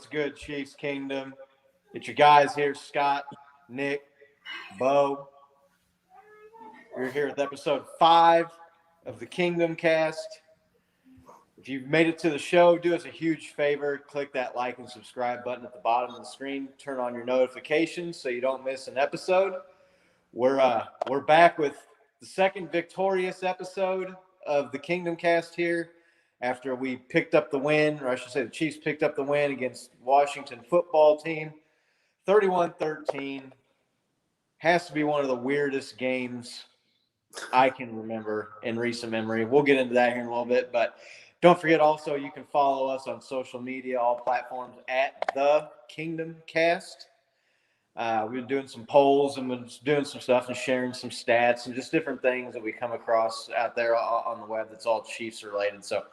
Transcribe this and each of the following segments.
What's good, Chiefs Kingdom? It's your guys here, Scott, Nick, Bo. We're here with episode 5 of the Kingdom Cast. If you've made it to the show, do us a huge favor. Click that like and subscribe button at the bottom of the screen. Turn on your notifications so you don't miss an episode. We're back with the second victorious episode of the Kingdom Cast here after we picked up the win, or I should say the Chiefs picked up the win against Washington football team, 31-13. Has to be one of the weirdest games I can remember in recent memory. We'll get into that here in a little bit, but don't forget also you can follow us on social media, all platforms at The Kingdom Cast. We've been doing some polls and been doing some stuff and sharing some stats and just different things that we come across out there on the web that's all Chiefs related. So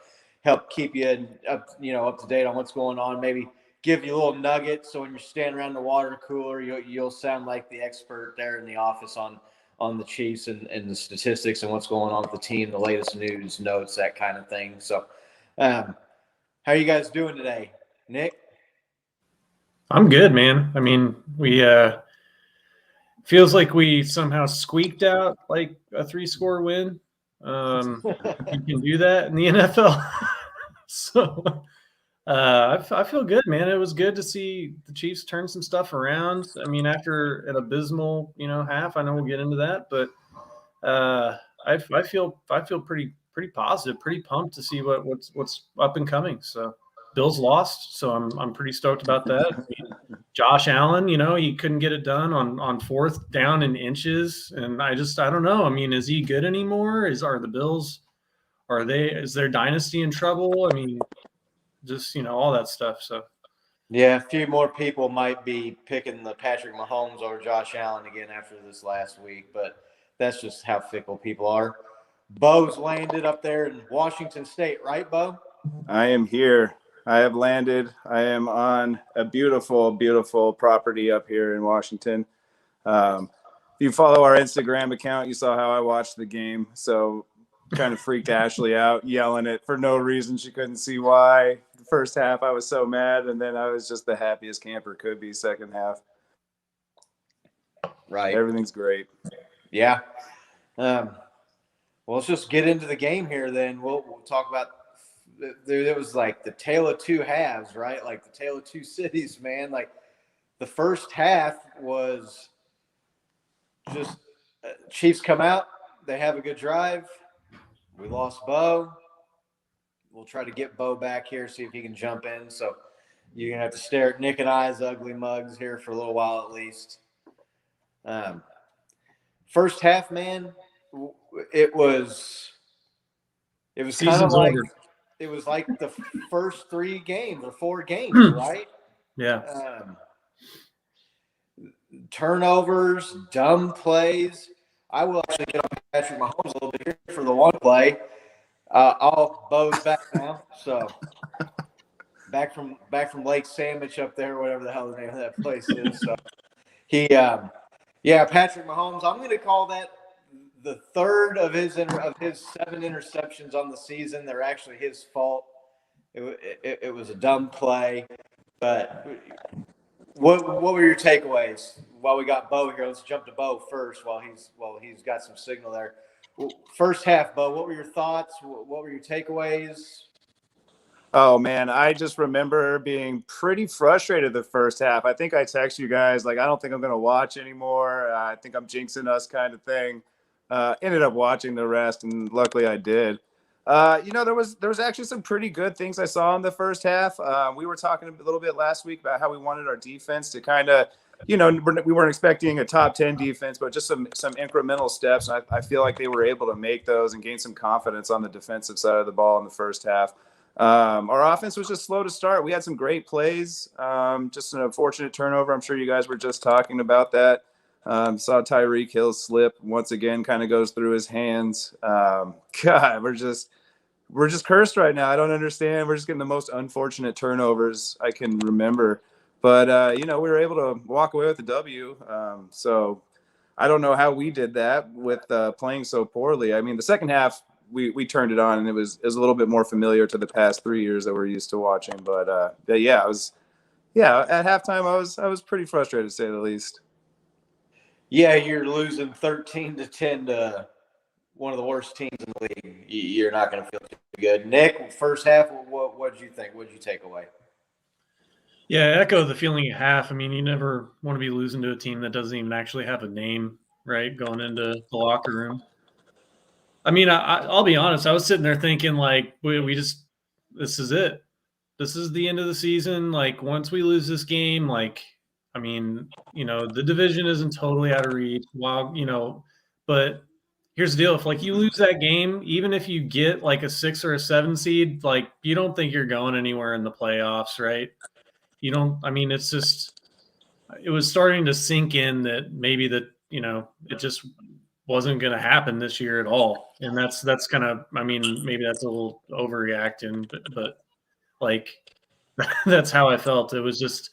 help keep you up to date on what's going on. Maybe give you a little nugget so when you're standing around the water cooler, you'll sound like the expert there in the office on the Chiefs and the statistics and what's going on with the team, the latest news, notes, that kind of thing. So how are you guys doing today? Nick? I'm good, man. I mean, we feels like we somehow squeaked out like a 3-score win. You can do that in the NFL. So I feel good, man. It was good to see the Chiefs turn some stuff around. I mean, after an abysmal, half. I know we'll get into that, but I feel pretty positive, pretty pumped to see what's up and coming. So Bills lost, so I'm pretty stoked about that. I mean, Josh Allen, he couldn't get it done on 4th down in inches, and I don't know. I mean, is he good anymore? Is their dynasty in trouble? I mean, just all that stuff. So yeah, a few more people might be picking the Patrick Mahomes over Josh Allen again after this last week, but that's just how fickle people are. Bo's landed up there in Washington State, right, Bo? I am here. I have landed. I am on a beautiful, beautiful property up here in Washington. If you follow our Instagram account, you saw how I watched the game. So kind of freaked Ashley out, yelling it for no reason. She couldn't see why. The first half, I was so mad, and then I was just the happiest camper could be second half. Right. Everything's great. Yeah. Well, let's just get into the game here then. We'll talk about there was like the tale of two halves, right? Like the tale of two cities, man. Like the first half was just Chiefs come out. They have a good drive. We lost Bo. We'll try to get Bo back here, see if he can jump in. So you're going to have to stare at Nick and I's ugly mugs here for a little while at least. First half, man, it was kind of like – it was like the first 3 games or 4 games, right? Yeah. Turnovers, dumb plays. I will actually get on Patrick Mahomes a little bit here for the one play. Bo's back now, so back from Lake Sandwich up there, whatever the hell the name of that place is. So Patrick Mahomes. I'm going to call that the third of his 7 interceptions on the season. They're actually his fault. It was a dumb play. But what were your takeaways? While we got Bo here, let's jump to Bo first while he's got some signal there. First half, Bo, what were your thoughts? What were your takeaways? Oh, man, I just remember being pretty frustrated the first half. I think I texted you guys, like, I don't think I'm going to watch anymore. I think I'm jinxing us kind of thing. Ended up watching the rest, and luckily I did. There was actually some pretty good things I saw in the first half. We were talking a little bit last week about how we wanted our defense to kind of, we weren't expecting a top 10 defense, but just some incremental steps. And I feel like they were able to make those and gain some confidence on the defensive side of the ball in the first half. Our offense was just slow to start. We had some great plays, just an unfortunate turnover. I'm sure you guys were just talking about that. Saw Tyreek Hill slip once again, kind of goes through his hands. God, we're just cursed right now. I don't understand. We're just getting the most unfortunate turnovers I can remember. But, we were able to walk away with a W. So I don't know how we did that with playing so poorly. I mean, the second half, we turned it on, and it was a little bit more familiar to the past 3 years that we're used to watching. But, it Yeah, at halftime I was pretty frustrated to say the least. Yeah, you're losing 13-10 to one of the worst teams in the league. You're not going to feel too good. Nick, first half, what did you think? What did you take away? Yeah, I echo the feeling at half. I mean, you never want to be losing to a team that doesn't even actually have a name, right? Going into the locker room. I mean, I'll be honest. I was sitting there thinking, like, we just this is it. This is the end of the season. Like, once we lose this game, like, I mean, the division isn't totally out of reach. While but here's the deal: if like you lose that game, even if you get like a 6 or a 7 seed, like you don't think you're going anywhere in the playoffs, right? You don't. I mean, it's just it was starting to sink in that maybe that it just wasn't going to happen this year at all, and that's kind of. I mean, maybe that's a little overreacting, but like that's how I felt. It was just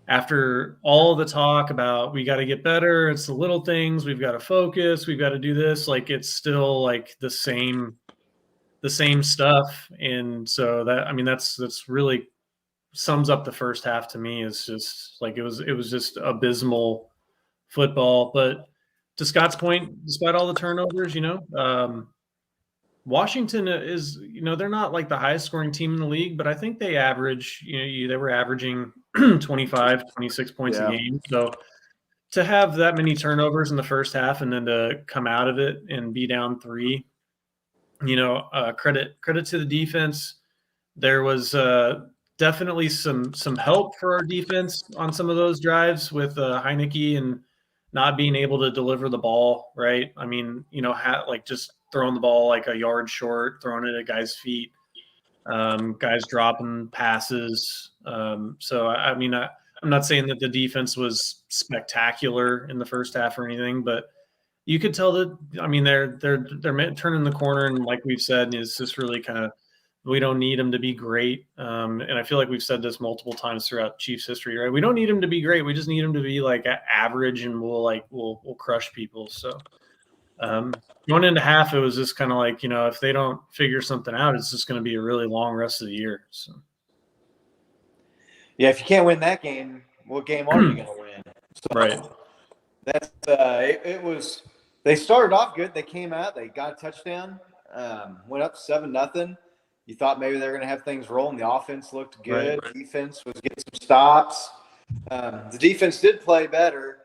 after all the talk about we got to get better, it's the little things, we've got to focus, we've got to do this, like it's still like the same stuff. And so that, I mean, that's really sums up the first half to me. Is just like it was just abysmal football. But to Scott's point, despite all the turnovers, Washington is, they're not like the highest scoring team in the league, but I think they average, they were averaging 25, 26 points a Yeah. game. So to have that many turnovers in the first half and then to come out of it and be down 3, credit to the defense. There was definitely some help for our defense on some of those drives with Heineke and not being able to deliver the ball, right? I mean, like just throwing the ball like a yard short, throwing it at guys' feet, guys dropping passes. So, I mean, I'm not saying that the defense was spectacular in the first half or anything, but you could tell that. I mean, they're turning the corner, and like we've said, it's just really kind of we don't need them to be great. And I feel like we've said this multiple times throughout Chiefs history, right? We don't need them to be great. We just need them to be like average, and we'll crush people. So going into half, it was just kind of like if they don't figure something out, it's just going to be a really long rest of the year. So Yeah, if you can't win that game, what game are you going to win? So right. That's it was. They started off good. They came out. They got a touchdown. Went up 7-0. You thought maybe they were going to have things rolling. The offense looked good. Right. Defense was getting some stops. The defense did play better,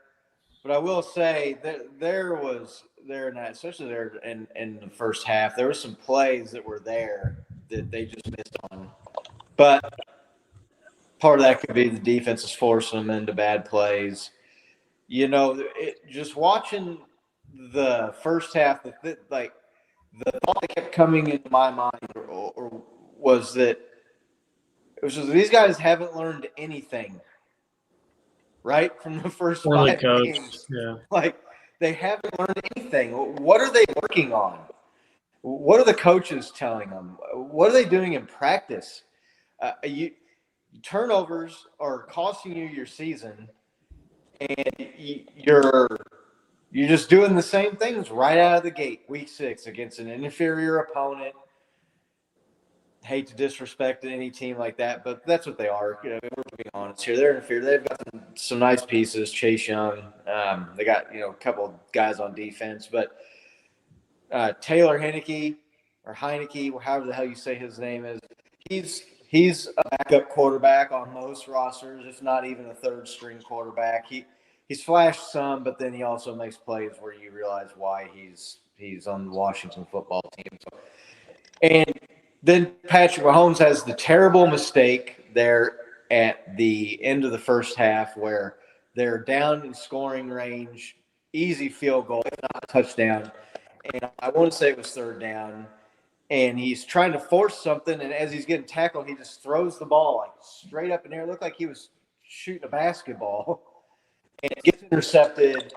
but I will say that there in that, especially there in the first half, there were some plays that were there that they just missed on. But part of that could be the defense is forcing them into bad plays. Just watching the first half, the thought that kept coming into my mind or was that it was just these guys haven't learned anything, right, from the first Poorly 5 coached. games. Yeah. Like, they haven't learned anything. What are they working on? What are the coaches telling them? What are they doing in practice? Turnovers are costing you your season, and you're just doing the same things right out of the gate, week 6 against an inferior opponent. Hate to disrespect any team like that, but that's what they are. We're being honest here. They're inferior. They've got some nice pieces. Chase Young. They got a couple of guys on defense, but Taylor Heineke or Heineke, however the hell you say his name is, he's a backup quarterback on most rosters, if not even a third string quarterback. He's flashed some, but then he also makes plays where you realize why he's on the Washington football team. And then Patrick Mahomes has the terrible mistake there at the end of the first half where they're down in scoring range, easy field goal, if not a touchdown. And I want to say it was 3rd down. And he's trying to force something, and as he's getting tackled, he just throws the ball like straight up in the air. It looked like he was shooting a basketball. And it gets intercepted.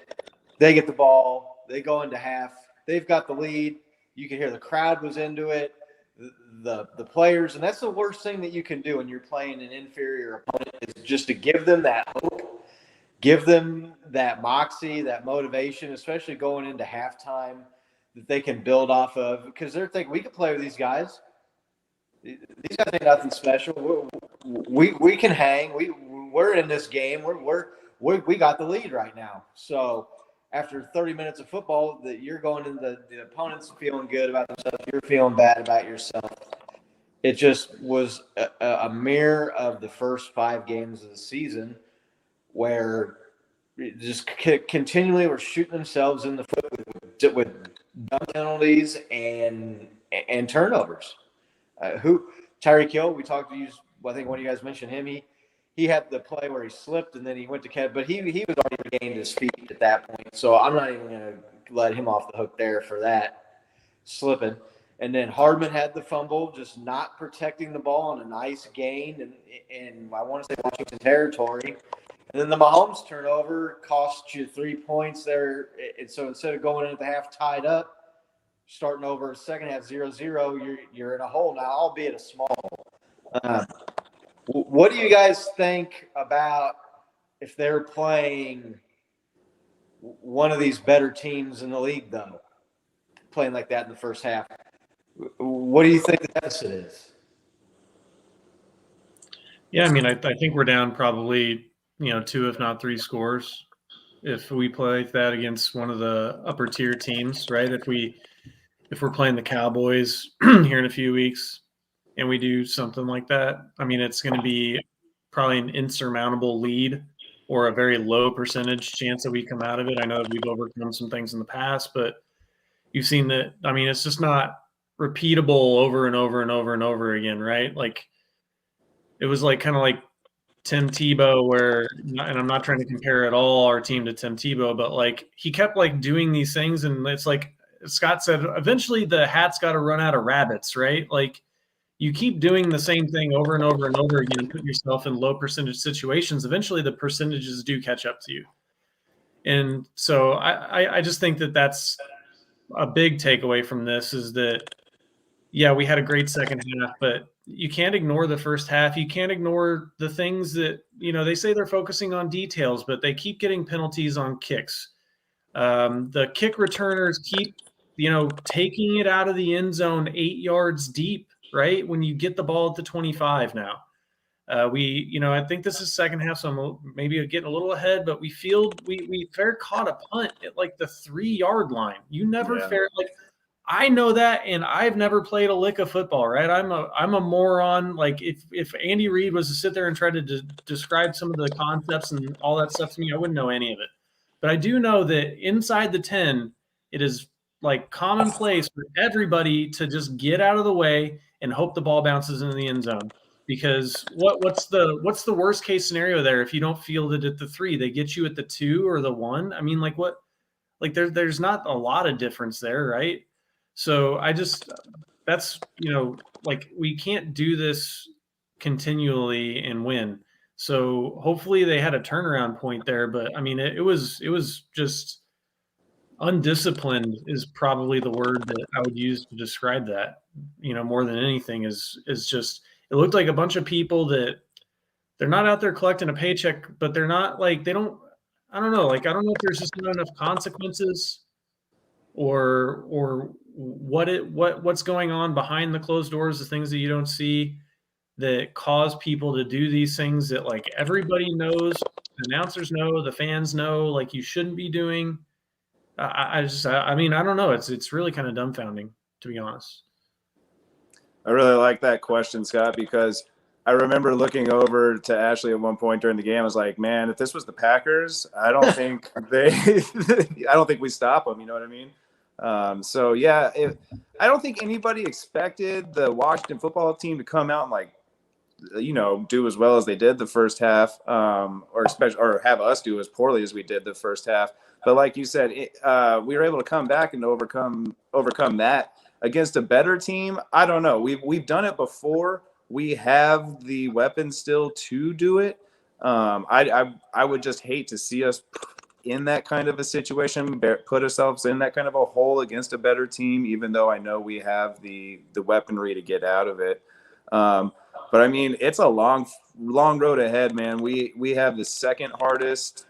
They get the ball. They go into half. They've got the lead. You can hear the crowd was into it. The players, and that's the worst thing that you can do when you're playing an inferior opponent is just to give them that hope, give them that moxie, that motivation, especially going into halftime that they can build off of, because they're thinking we can play with these guys. These guys ain't nothing special. We can hang. we're in this game. We got the lead right now. So after 30 minutes of football, that you're going into the opponent's feeling good about themselves, you're feeling bad about yourself. It just was a mirror of the first 5 games of the season, where just continually were shooting themselves in the foot with dumb penalties and turnovers. Tyreek Hill, we talked to you. I think one of you guys mentioned him. He had the play where he slipped and then he went to catch, but he was already regained his feet at that point. So I'm not even going to let him off the hook there for that slipping. And then Hardman had the fumble, just not protecting the ball on a nice gain, and I want to say Washington territory. And then the Mahomes turnover cost you 3 points there. And so instead of going in at the half tied up, starting over second half 0-0, you're in a hole now, albeit a small hole. What do you guys think about if they're playing one of these better teams in the league, though, playing like that in the first half? What do you think the deficit is? Yeah, I mean, I think we're down probably 2 if not 3 scores if we play that against one of the upper tier teams, right? If we're playing the Cowboys here in a few weeks and we do something like that, I mean, it's going to be probably an insurmountable lead or a very low percentage chance that we come out of it. I know that we've overcome some things in the past, but you've seen that. I mean, it's just not repeatable over and over and over and over again, right? Like it was like kind of like Tim Tebow, where, and I'm not trying to compare at all our team to Tim Tebow, but like he kept like doing these things, and it's like Scott said, eventually the hat's got to run out of rabbits, right? Like you keep doing the same thing over and over and over again and put yourself in low percentage situations. Eventually the percentages do catch up to you. And so I just think that that's a big takeaway from this, is that, yeah, we had a great second half, but you can't ignore the first half. You can't ignore the things that, they say they're focusing on details, but they keep getting penalties on kicks. The kick returners keep, taking it out of the end zone 8 yards deep, right? When you get the ball at the 25 now. I think this is second half, so I'm maybe getting a little ahead, but we fair caught a punt at like the 3-yard line. You never fair, like, I know that, and I've never played a lick of football, right? I'm a moron. Like if Andy Reid was to sit there and try to describe some of the concepts and all that stuff to me, I wouldn't know any of it. But I do know that inside the 10, it is like commonplace for everybody to just get out of the way and hope the ball bounces into the end zone. Because what's the worst case scenario there if you don't field it at the 3? They get you at the 2 or the 1. I mean, like what? Like there's not a lot of difference there, right? So that's, like we can't do this continually and win. So hopefully they had a turnaround point there, but I mean, it was just undisciplined is probably the word that I would use to describe that, more than anything is just, it looked like a bunch of people that they're not out there collecting a paycheck, but they're not like, I don't know. Like, I don't know if there's just not enough consequences or what's going on behind the closed doors, the things that you don't see that cause people to do these things that like everybody knows, the announcers know, the fans know, like you shouldn't be doing. I mean, I don't know. It's really kind of dumbfounding, to be honest. I really like that question, Scott, because I remember looking over to Ashley at one point during the game. I was like, man, if this was the Packers, I don't think I don't think we stop them. You know what I mean? So yeah, I don't think anybody expected the Washington football team to come out and like, do as well as they did the first half, or have us do as poorly as we did the first half. But like you said, we were able to come back and overcome that against a better team. I don't know. We've done it before. We have the weapons still to do it. I would just hate to see us in that kind of a situation, put ourselves in that kind of a hole against a better team, even though I know we have the weaponry to get out of it. But I mean, it's a long road ahead, man. We have the second hardest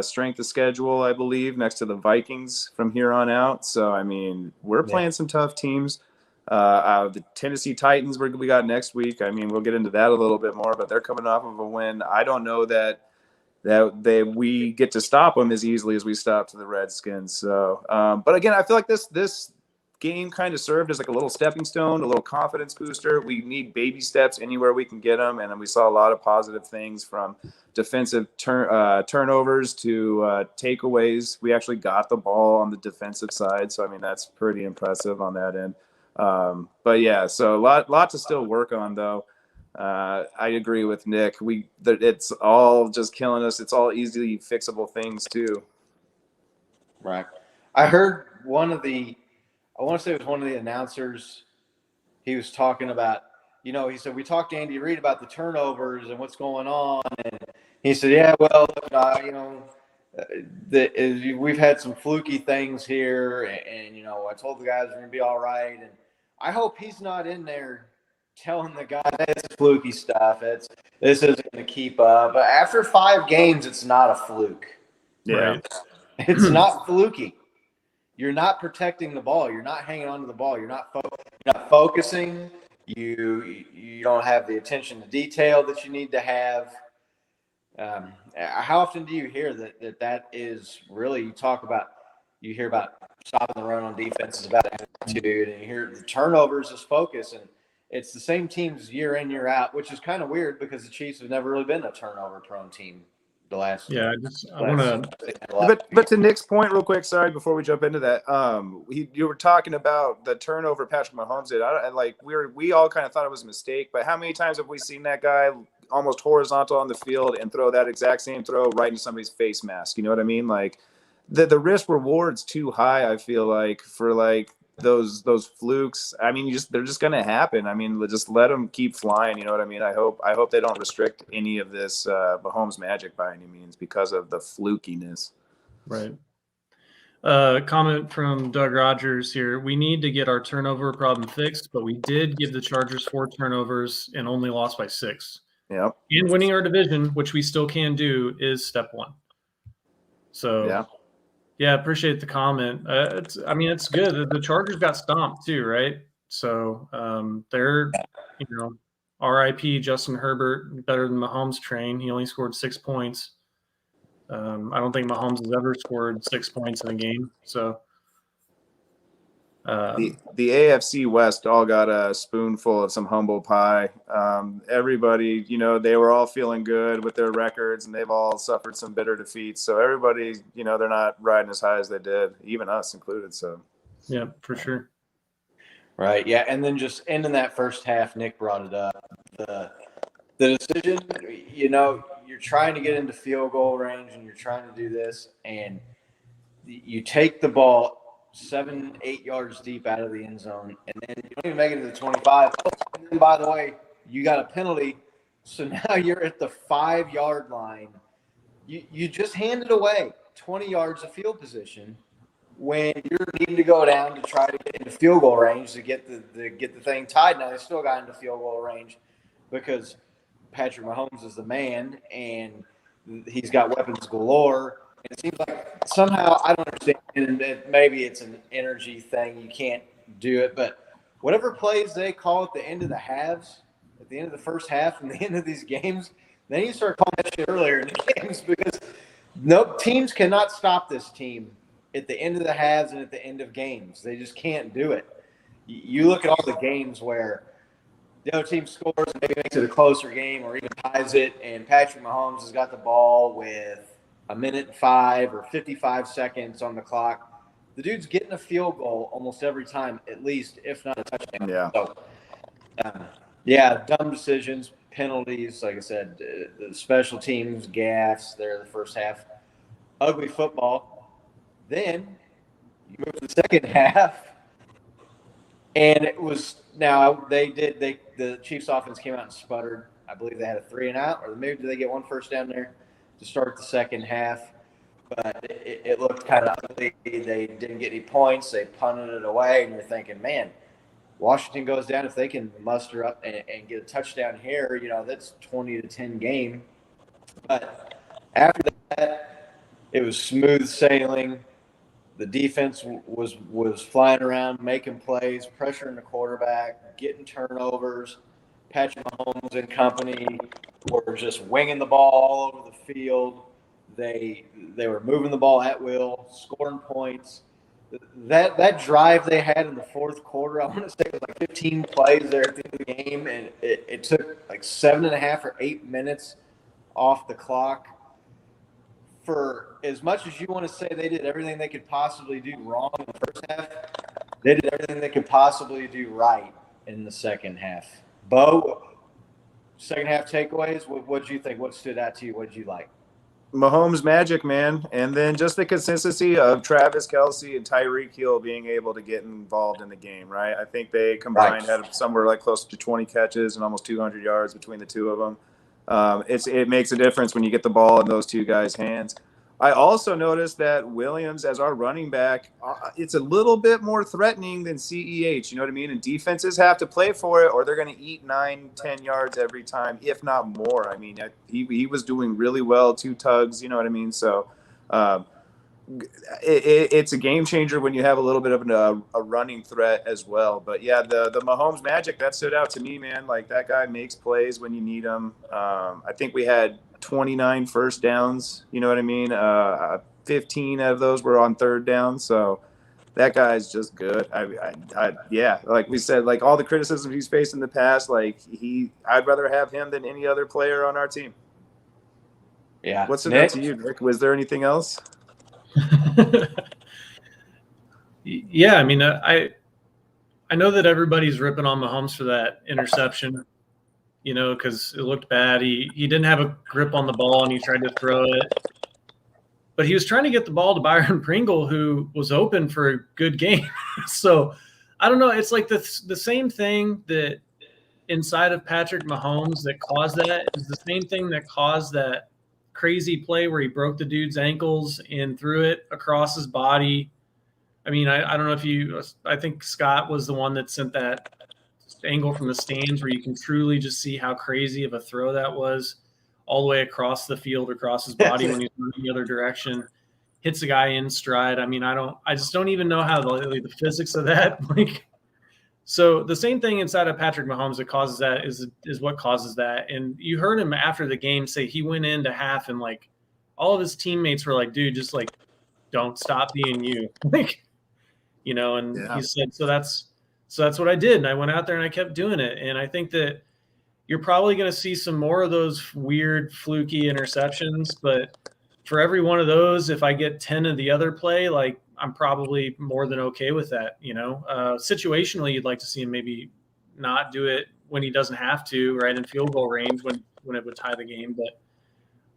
strength of schedule, I believe, next to the Vikings from here on out. So, I mean, we're playing some tough teams. The Tennessee Titans we got next week. I mean, we'll get into that a little bit more, but they're coming off of a win. I don't know that we get to stop them as easily as we stopped the Redskins. So, but again, I feel like this game kind of served as like a little stepping stone, a little confidence booster. We need baby steps anywhere we can get them, and we saw a lot of positive things from defensive turnovers to takeaways. We actually got the ball on the defensive side, so I mean that's pretty impressive on that end. But yeah, so a lot to still work on though. I agree with Nick. It's all just killing us. It's all easily fixable things too. Right. I heard I want to say it was one of the announcers. He was talking about, he said, we talked to Andy Reid about the turnovers and what's going on. And he said, yeah, well, we've had some fluky things here. And I told the guys we're going to be all right. And I hope he's not in there telling the guys it's fluky stuff. This isn't going to keep up. But after 5 games, it's not a fluke. Yeah. Right. It's not fluky. You're not protecting the ball. You're not hanging on to the ball. You're not focusing. You don't have the attention to detail that you need to have. How often do you hear that is really, you hear about stopping the run on defense is about attitude, and you hear the turnovers is focus, and it's the same teams year in, year out, which is kind of weird because the Chiefs have never really been a turnover-prone team. I want to. But to Nick's point, real quick, sorry, before we jump into that, you were talking about the turnover Patrick Mahomes did. We all kind of thought it was a mistake, but how many times have we seen that guy almost horizontal on the field and throw that exact same throw right into somebody's face mask? You know what I mean? Like the risk reward's too high. I feel like for those flukes. I mean, they're just going to happen. I mean, just let them keep flying. You know what I mean? I hope they don't restrict any of this Mahomes magic by any means because of the flukiness. Right. Comment from Doug Rogers here. We need to get our turnover problem fixed, but we did give the Chargers 4 turnovers and only lost by 6. Yep. And winning our division, which we still can do, is step 1. So yeah, appreciate the comment. It's good. The Chargers got stomped too, right? So they're, RIP Justin Herbert, better than Mahomes train. He only scored 6 points. I don't think Mahomes has ever scored 6 points in a game. So the AFC West all got a spoonful of some humble pie. Everybody, they were all feeling good with their records, and they've all suffered some bitter defeats. So everybody, they're not riding as high as they did, even us included. So yeah, for sure. Right. Yeah. And then just ending that first half, Nick brought it up. The decision, you're trying to get into field goal range and you're trying to do this, and you take the ball 7-8 yards deep out of the end zone, and then you don't even make it to the 25. And then, by the way, you got a penalty, so now you're at the 5-yard line. You just handed away 20 yards of field position when you're needing to go down to try to get into field goal range to get the thing tied. Now they still got into field goal range because Patrick Mahomes is the man and he's got weapons galore. It seems like somehow, I don't understand, and maybe it's an energy thing, you can't do it, but whatever plays they call at the end of the halves, at the end of the first half and the end of these games, they need to start calling that shit earlier in the games because teams cannot stop this team at the end of the halves and at the end of games. They just can't do it. You look at all the games where the other team scores and maybe makes it a closer game or even ties it, and Patrick Mahomes has got the ball with 1:05 or 55 seconds on the clock. The dude's getting a field goal almost every time, at least, if not a touchdown. Yeah. So, dumb decisions, penalties. Like I said, the special teams, gaffes there the first half. Ugly football. Then you move to the second half, and it was the Chiefs offense came out and sputtered. I believe they had a 3-and-out, or maybe did they get one first down there to start the second half, but it looked kind of ugly. They didn't get any points. They punted it away, and you're thinking, man, Washington goes down. If they can muster up and get a touchdown here, that's 20-10 game. But after that, it was smooth sailing. The defense was flying around, making plays, pressuring the quarterback, getting turnovers. Patrick Mahomes and company were just winging the ball all over the field. They were moving the ball at will, scoring points. That drive they had in the fourth quarter, I want to say it was like 15 plays there at the end of the game, and it took like 7.5 or 8 minutes off the clock. For as much as you want to say they did everything they could possibly do wrong in the first half, they did everything they could possibly do right in the second half. Bo, second half takeaways, what did you think? What stood out to you? What did you like? Mahomes magic, man. And then just the consistency of Travis Kelce and Tyreek Hill being able to get involved in the game, right? I think they combined had somewhere like close to 20 catches and almost 200 yards between the two of them. It makes a difference when you get the ball in those two guys' hands. I also noticed that Williams, as our running back, it's a little bit more threatening than CEH. You know what I mean? And defenses have to play for it, or they're going to eat 9-10 yards every time, if not more. I mean, he was doing really well, 2 tugs. You know what I mean? So it's a game changer when you have a little bit of a running threat as well. But yeah, the Mahomes magic, that stood out to me, man. Like, that guy makes plays when you need him. I think we had 29 first downs, you know what I mean? 15 of those were on third down. So that guy's just good. Yeah, like we said, like all the criticism he's faced in the past, like I'd rather have him than any other player on our team. Yeah. What's it up to you, Nick? Was there anything else? Yeah, I mean, I know that everybody's ripping on Mahomes for that interception, you know, because it looked bad. He didn't have a grip on the ball and he tried to throw it. But he was trying to get the ball to Byron Pringle, who was open for a good game. So I don't know. It's like the same thing that inside of Patrick Mahomes that caused that is the same thing that caused that crazy play where he broke the dude's ankles and threw it across his body. I mean, I don't know if I think Scott was the one that sent that angle from the stands where you can truly just see how crazy of a throw that was all the way across the field, across his body when he's moving the other direction, hits the guy in stride. I mean, I just don't even know how the physics of that. Like, so the same thing inside of Patrick Mahomes that causes that is what causes that. And you heard him after the game say he went into half and like all of his teammates were like, dude, just like, don't stop being you. Like, you know, and he said, so that's what I did. And I went out there and I kept doing it. And I think that you're probably going to see some more of those weird, fluky interceptions. But for every one of those, if I get 10 of the other play, like I'm probably more than okay with that. You know, situationally, you'd like to see him maybe not do it when he doesn't have to, right, in field goal range when it would tie the game. But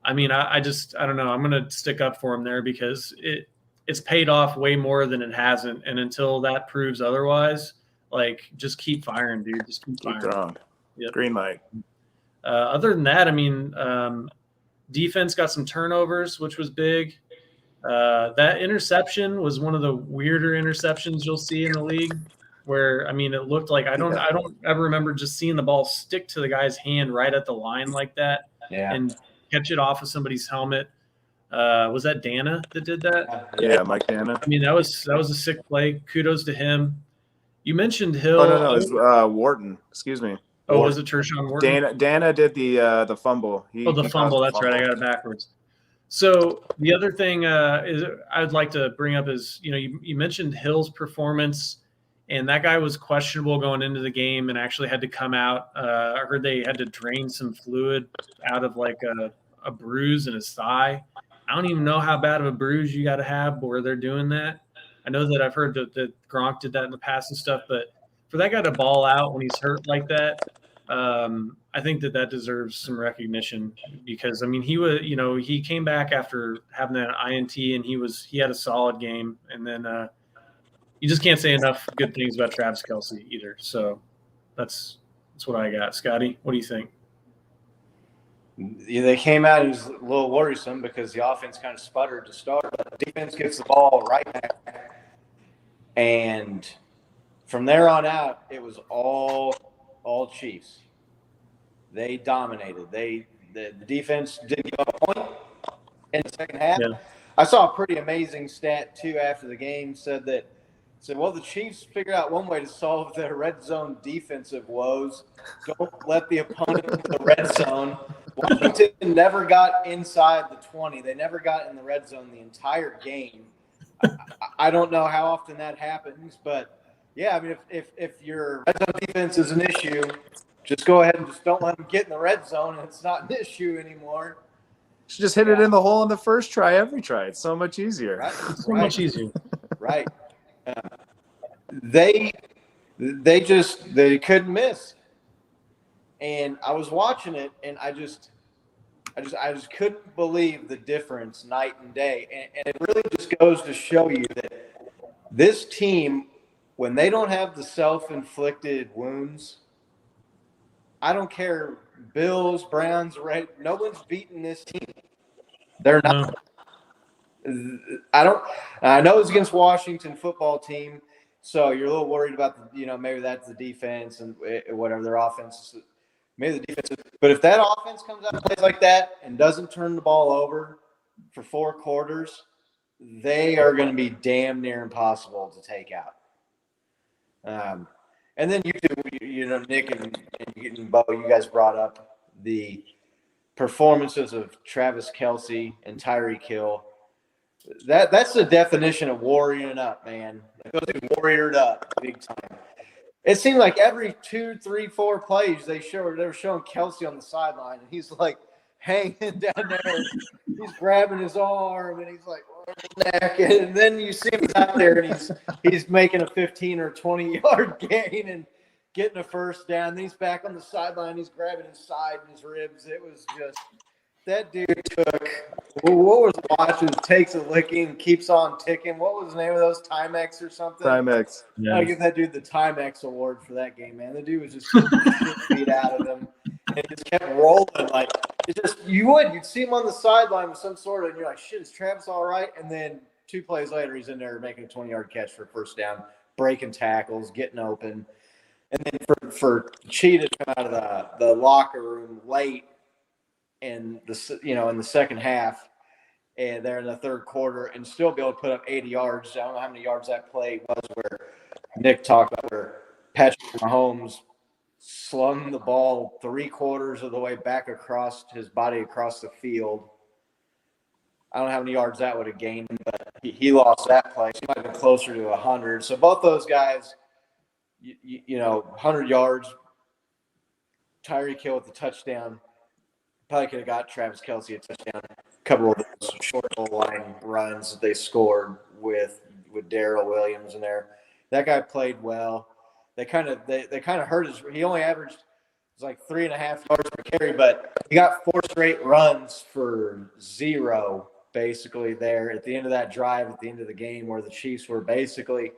I mean, I don't know. I'm going to stick up for him there because it's paid off way more than it hasn't. And until that proves otherwise, like, just keep firing, dude. Just keep firing. Yep. Green light. Other than that, I mean, defense got some turnovers, which was big. That interception was one of the weirder interceptions you'll see in the league where, I mean, it looked like I don't ever remember just seeing the ball stick to the guy's hand right at the line like that and catch it off of somebody's helmet. Was that Dana that did that? Yeah, Mike Dana. I mean, that was a sick play. Kudos to him. You mentioned Hill. Oh, no, it's Wharton. Excuse me. Oh, was it Tershawn Wharton? Dana did the fumble. The fumble. That's right. I got it backwards. So the other thing is I'd like to bring up is, you know, you mentioned Hill's performance, and that guy was questionable going into the game and actually had to come out. I heard they had to drain some fluid out of like a bruise in his thigh. I don't even know how bad of a bruise you got to have where they're doing that. I know that I've heard that Gronk did that in the past and stuff, but for that guy to ball out when he's hurt like that, I think that deserves some recognition because, I mean, he came back after having that INT and he had a solid game. And then you just can't say enough good things about Travis Kelce either. So that's what I got. Scotty, what do you think? Yeah, they came out, it was a little worrisome because the offense kind of sputtered to start. But the defense gets the ball right back. And from there on out, it was all Chiefs. They dominated. The defense didn't give up a point in the second half. I saw a pretty amazing stat too after the game. Said well, the Chiefs figured out one way to solve their red zone defensive woes. Don't let the opponent into the red zone. Washington never got inside the 20. They never got in the red zone the entire game. I don't know how often that happens, but yeah, I mean, if your red zone defense is an issue, just go ahead and just don't let them get in the red zone, and it's not an issue anymore. Should just hit it in the hole on the first try every try. It's so much easier. Right? So much easier. Right. They couldn't miss, and I was watching it, and I just couldn't believe the difference night and day, and it really just goes to show you that this team, when they don't have the self-inflicted wounds, I don't care, Bills, Browns, Red, no one's beating this team. They're not. No. I know it's against Washington football team, so you're a little worried about maybe that's the defense and whatever their offense is. Maybe the defense, but if that offense comes out and plays like that and doesn't turn the ball over for 4 quarters, they are going to be damn near impossible to take out. And then you two, Nick and Bo, you guys brought up the performances of Travis Kelce and Tyreek Hill. That's the definition of warrioring up, man. Those dudes warriored up big time. It seemed like every 2, 3, 4 plays they were showing Kelce on the sideline, and he's like hanging down there. He's grabbing his arm, and he's like neck, and then you see him out there, and he's making a 15 or 20-yard gain and getting a first down. Then he's back on the sideline. He's grabbing his side and his ribs. It was just that dude took what was watching, takes a licking, keeps on ticking. What was the name of those? Timex or something? Timex. Yeah. I give that dude the Timex award for that game, man. The dude was just shit beat out of him. And it just kept rolling. Like, you'd see him on the sideline with some sort of, and you're like, shit, is Travis all right? And then 2 plays later, he's in there making a 20-yard catch for a first down, breaking tackles, getting open. And then for Cheetah to come out of the locker room late in the second half, and they're in the third quarter, and still be able to put up 80 yards. I don't know how many yards that play was where Nick talked about where Patrick Mahomes slung the ball 3/4 of the way back across his body across the field. I don't know how many yards that would have gained, but he lost that play. He might have been closer to 100. So both those guys, 100 yards. Tyreek Hill with the touchdown. Probably could have got Travis Kelce a touchdown. A couple of those short goal line runs that they scored with Darrell Williams in there. That guy played well. They kind of hurt his. He only averaged like 3.5 yards per carry, but he got 4 straight runs for 0 basically there at the end of that drive at the end of the game where the Chiefs were basically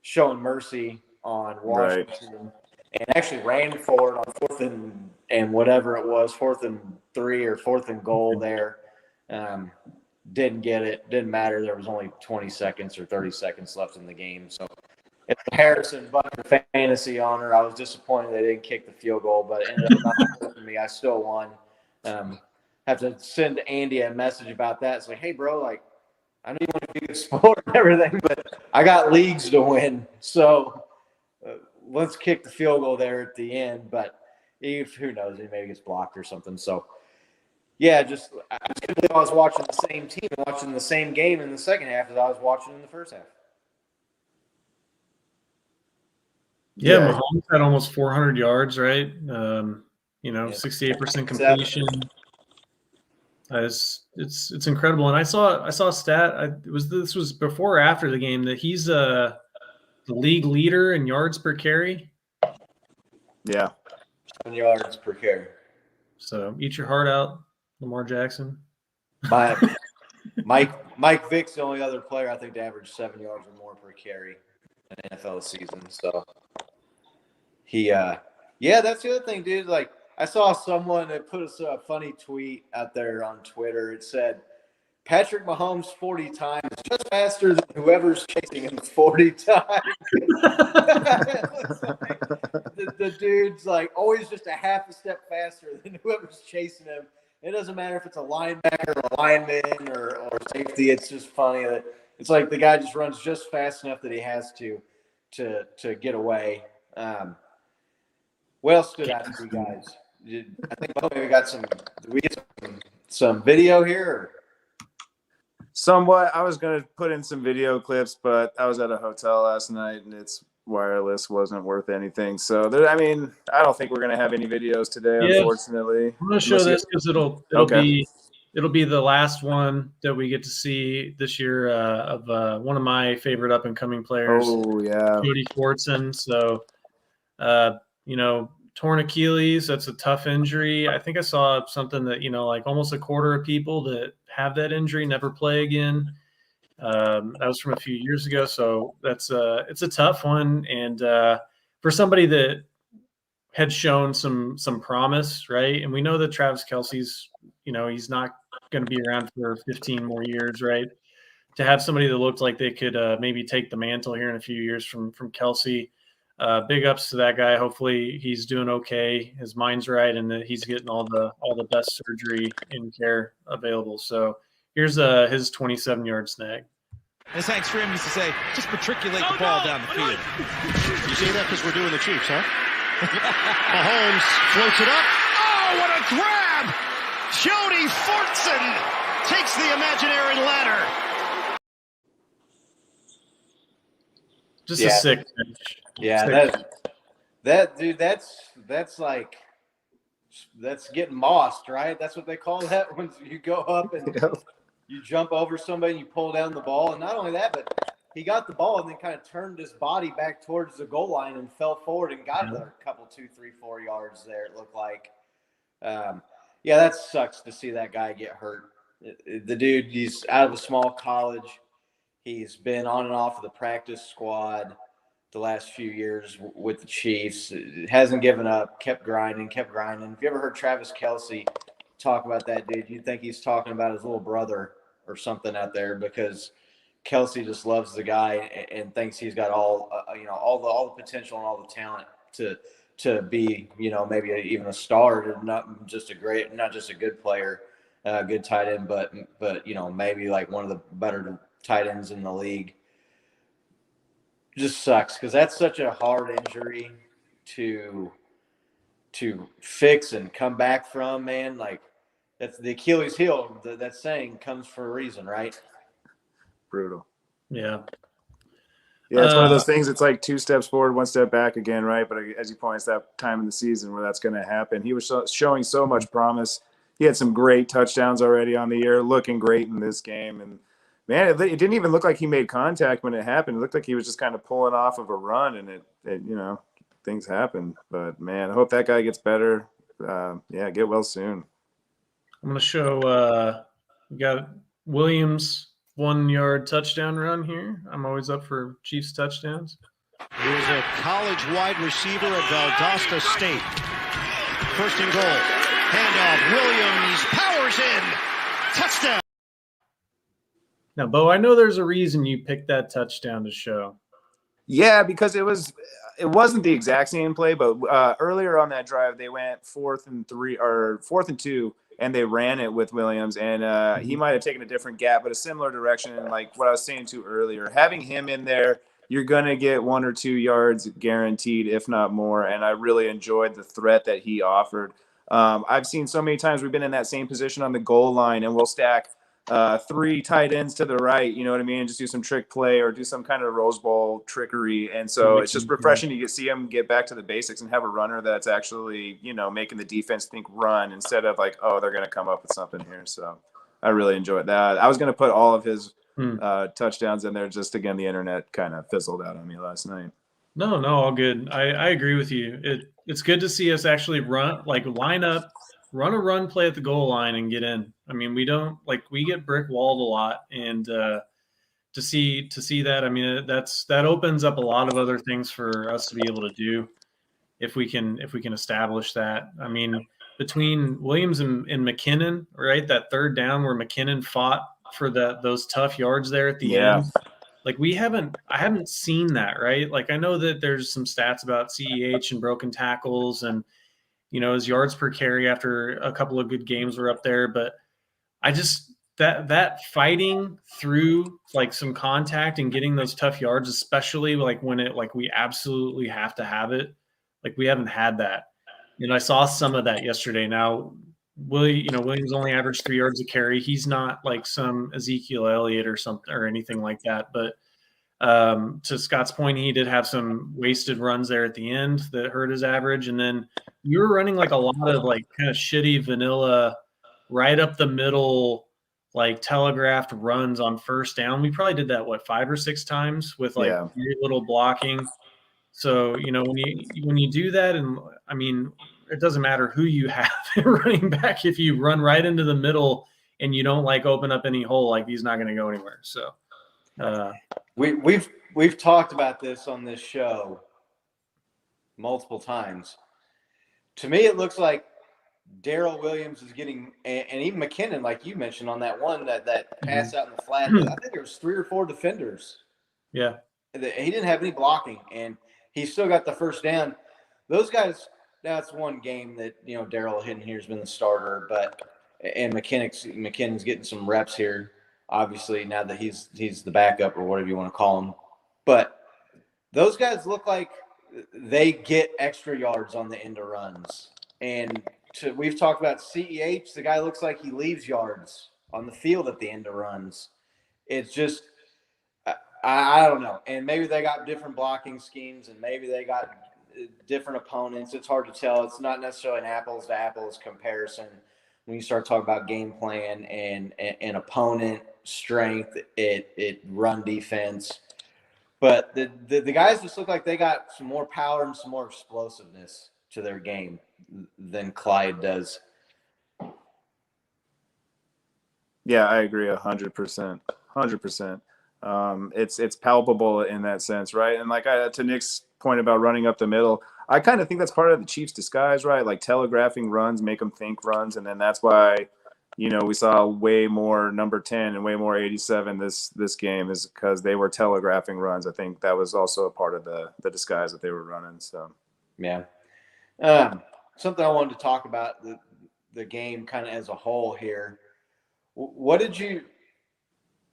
showing mercy on Washington. Right. And actually ran forward on 4th and whatever it was, 4th and 3 or 4th and goal there. Didn't get it. Didn't matter. There was only 20 seconds or 30 seconds left in the game. So it's a Harrison Butker fantasy honor. I was disappointed they didn't kick the field goal, but it ended up not hurting me. I still won. Have to send Andy a message about that. It's like, hey, bro, like, I know you want to be a good sport and everything, but I got leagues to win. So let's kick the field goal there at the end. But who knows? He maybe gets blocked or something. So, yeah, I just couldn't believe I was watching the same team and watching the same game in the second half as I was watching in the first half. Yeah, Mahomes had almost 400 yards, right? 68% completion. It's incredible. And I saw a stat. This was before or after the game that he's the league leader in yards per carry. Yeah, 7 yards per carry. So eat your heart out, Lamar Jackson. Mike Vick's the only other player I think to average 7 yards or more per carry in an NFL season. So that's the other thing, dude. Like, I saw someone that put a funny tweet out there on Twitter. It said, Patrick Mahomes 40 times is just faster than whoever's chasing him 40 times. the dude's like always just a half a step faster than whoever's chasing him. It doesn't matter if it's a linebacker or a lineman or safety. It's just funny that it's like the guy just runs just fast enough that he has to get away. What else stood out to you guys? I think maybe we got some. Did we get some video here? Or? Somewhat. I was going to put in some video clips, but I was at a hotel last night and its wireless wasn't worth anything. So, I mean, I don't think we're going to have any videos today, unfortunately. I'm going to show this because it'll be the last one that we get to see this year of one of my favorite up and coming players. Oh yeah, Cody Fortson. So, torn Achilles. That's a tough injury. I think I saw something that like almost a quarter of people that have that injury never play again. That was from a few years ago, so it's a tough one. And for somebody that had shown some promise, right? And we know that Travis Kelce's, he's not going to be around for 15 more years, right? To have somebody that looked like they could maybe take the mantle here in a few years from Kelce, big ups to that guy. Hopefully he's doing okay, his mind's right, and that he's getting all the best surgery and care available. So here's his 27-yard snag. As Hank Stram used to say, just matriculate the ball down the field. You say that because we're doing the Chiefs, huh? Mahomes floats it up. Oh, what a grab! Jody Fortson takes the imaginary ladder. Just a sick pitch. Yeah, that dude, that's like getting mossed, right? That's what they call that when you go up and you jump over somebody and you pull down the ball. And not only that, but he got the ball and then kind of turned his body back towards the goal line and fell forward and got another couple, 2, 3, 4 yards there, it looked like. Yeah, that sucks to see that guy get hurt. The dude, he's out of a small college. He's been on and off of the practice squad the last few years with the Chiefs. Hasn't given up, kept grinding. If you ever heard Travis Kelce talk about that dude, you'd think he's talking about his little brother or something out there, because Kelce just loves the guy and thinks he's got all the potential and all the talent to be, maybe even a star, not just a good player, good tight end, but maybe like one of the better tight ends in the league. Just sucks because that's such a hard injury to fix and come back from, man. Like, that's the Achilles heel. That saying comes for a reason, right? Brutal. Yeah. Yeah, it's one of those things. It's like 2 steps forward, 1 step back again, right? But as you point, it's that time in the season where that's going to happen. He was showing so much promise. He had some great touchdowns already on the year, looking great in this game. And, man, it didn't even look like he made contact when it happened. It looked like he was just kind of pulling off of a run, and it things happen. But, man, I hope that guy gets better. Get well soon. I'm going to show we got Williams' 1-yard touchdown run here. I'm always up for Chiefs touchdowns. Here's a college wide receiver at Valdosta State. First and goal. Handoff. Williams powers in. Touchdown. Now, Bo, I know there's a reason you picked that touchdown to show. Yeah, because it wasn't the exact same play, but earlier on that drive they went 4th and 2, and they ran it with Williams, and he might have taken a different gap, but a similar direction. And like what I was saying to earlier, having him in there, you're gonna get 1 or 2 yards guaranteed, if not more. And I really enjoyed the threat that he offered. I've seen so many times we've been in that same position on the goal line, and we'll stack 3 tight ends to the right, you know what I mean? Just do some trick play or do some kind of Rose Bowl trickery. And so it's just refreshing to see him get back to the basics and have a runner that's actually, making the defense think run instead of like, oh, they're going to come up with something here. So I really enjoyed that. I was going to put all of his touchdowns in there. Just again, the internet kind of fizzled out on me last night. No, all good. I agree with you. It's good to see us actually line up, run a run play at the goal line and get in. I mean, we get brick walled a lot, and to see that, I mean, that opens up a lot of other things for us to be able to do if we can establish that. I mean, between Williams and McKinnon, right? That third down where McKinnon fought for those tough yards there at the end. Like I haven't seen that, right? Like I know that there's some stats about CEH and broken tackles and his yards per carry after a couple of good games were up there. But I just that fighting through like some contact and getting those tough yards, especially like when we absolutely have to have it, like we haven't had that. I saw some of that yesterday. Now, Williams only averaged 3 yards a carry. He's not like some Ezekiel Elliott or something or anything like that. But to Scott's point, he did have some wasted runs there at the end that hurt his average. And then you were running like a lot of like kind of shitty vanilla right up the middle, like telegraphed runs on first down. We probably did that 5 or 6 times with like very little blocking. So, when you do that, and I mean, it doesn't matter who you have running back. If you run right into the middle and you don't like open up any hole, like he's not going to go anywhere. So, we've talked about this on this show multiple times. To me, it looks like Darrell Williams is getting, and even McKinnon, like you mentioned on that one, that pass out in the flat. I think there was 3 or 4 defenders. Yeah, he didn't have any blocking, and he still got the first down. Those guys, that's one game that, Darrell Hinton here has been the starter, and McKinnon's getting some reps here, obviously, now that he's the backup or whatever you want to call him. But those guys look like they get extra yards on the end of runs. And we've talked about CEH, the guy looks like he leaves yards on the field at the end of runs. It's just – I don't know. And maybe they got different blocking schemes and maybe they got different opponents. It's hard to tell. It's not necessarily an apples-to-apples comparison when you start talking about game plan and opponent strength at run defense. But the guys just look like they got some more power and some more explosiveness to their game than Clyde does. Yeah, I agree 100%. 100%. It's palpable in that sense, right? And like to Nick's point about running up the middle, I kind of think that's part of the Chiefs' disguise, right? Like telegraphing runs, make them think runs, and then that's why, we saw way more number 10 and way more 87 this game is because they were telegraphing runs. I think that was also a part of the disguise that they were running. So, yeah. Something I wanted to talk about the game kind of as a whole here. What did you?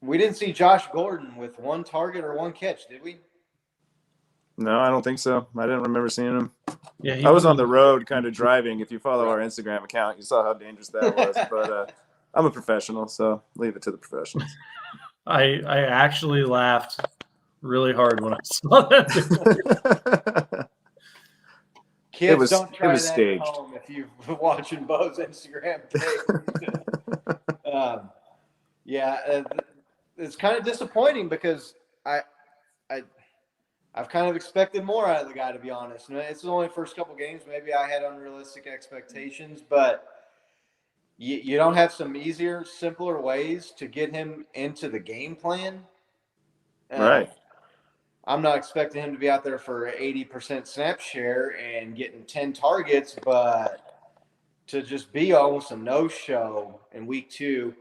We didn't see Josh Gordon with 1 target or 1 catch, did we? No, I don't think so. I didn't remember seeing him. Yeah, I was on the road kind of driving. If you follow our Instagram account, you saw how dangerous that was. But I'm a professional, so leave it to the professionals. I actually laughed really hard when I saw that. Kids, don't try that staged. at home if you're watching Bo's Instagram page. It's kind of disappointing because I've kind of expected more out of the guy, to be honest. It's only the first couple games. Maybe I had unrealistic expectations, but you don't have some easier, simpler ways to get him into the game plan. Right. I'm not expecting him to be out there for 80% snap share and getting 10 targets, but to just be almost a no-show in week 2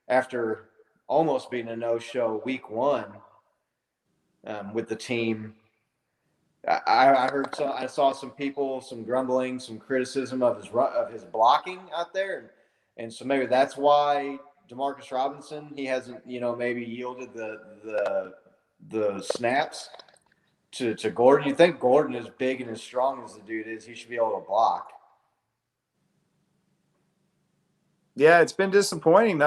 after almost being a no-show week 1 with the team. I saw some people, some grumbling, some criticism of his blocking out there, and so maybe that's why Demarcus Robinson, he hasn't maybe yielded the snaps to Gordon. You think Gordon, as big and as strong as the dude is, he should be able to block. Yeah, it's been disappointing.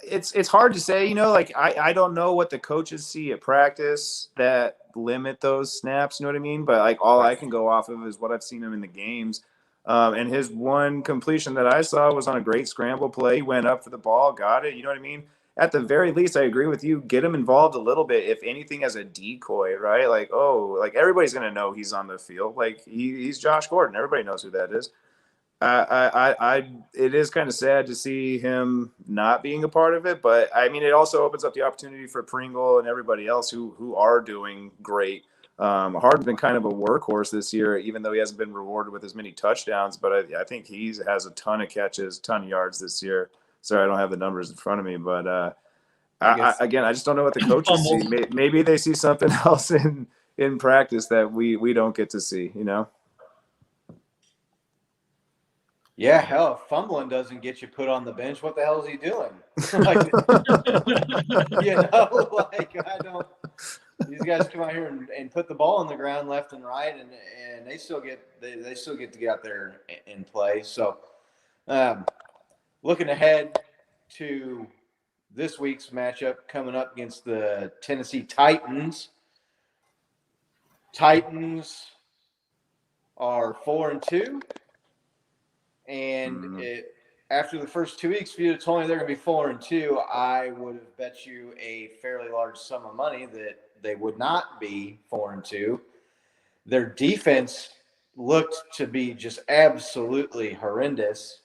It's hard to say, I don't know what the coaches see at practice that limit those snaps, you know what I mean? But like all I can go off of is what I've seen him in the games. And his one completion that I saw was on a great scramble play. He went up for the ball, got it, you know what I mean? At the very least, I agree with you. Get him involved a little bit, if anything, as a decoy, right? Like, everybody's going to know he's on the field. Like, he's Josh Gordon. Everybody knows who that is. It is kind of sad to see him not being a part of it, but I mean, it also opens up the opportunity for Pringle and everybody else who are doing great. Harden's been kind of a workhorse this year, even though he hasn't been rewarded with as many touchdowns, but I think he has a ton of catches, ton of yards this year. Sorry, I don't have the numbers in front of me, but I just don't know what the coaches see. Maybe they see something else in practice that we don't get to see, Yeah, hell, if fumbling doesn't get you put on the bench, what the hell is he doing? I don't. These guys come out here and put the ball on the ground left and right, and they still get to get out there and play. So, looking ahead to this week's matchup coming up against the Tennessee Titans. Titans are 4-2, and after the first 2 weeks, if you had told me they're going to be 4-2, I would have bet you a fairly large sum of money that they would not be 4-2. Their defense looked to be just absolutely horrendous.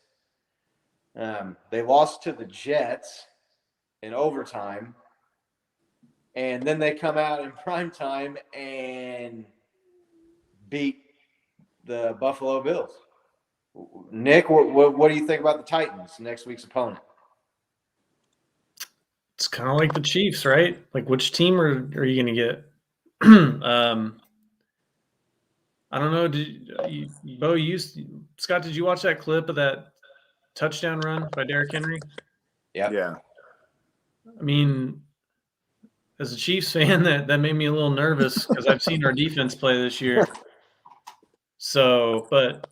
They lost to the Jets in overtime, and then they come out in prime time and beat the Buffalo Bills. Nick, what do you think about the Titans, next week's opponent? It's kind of like the Chiefs, right? Like, which team are you going to get? I don't know. Scott, did you watch that clip of that touchdown run by Derrick Henry? Yeah. I mean, as a Chiefs fan, that made me a little nervous because I've seen our defense play this year. So, but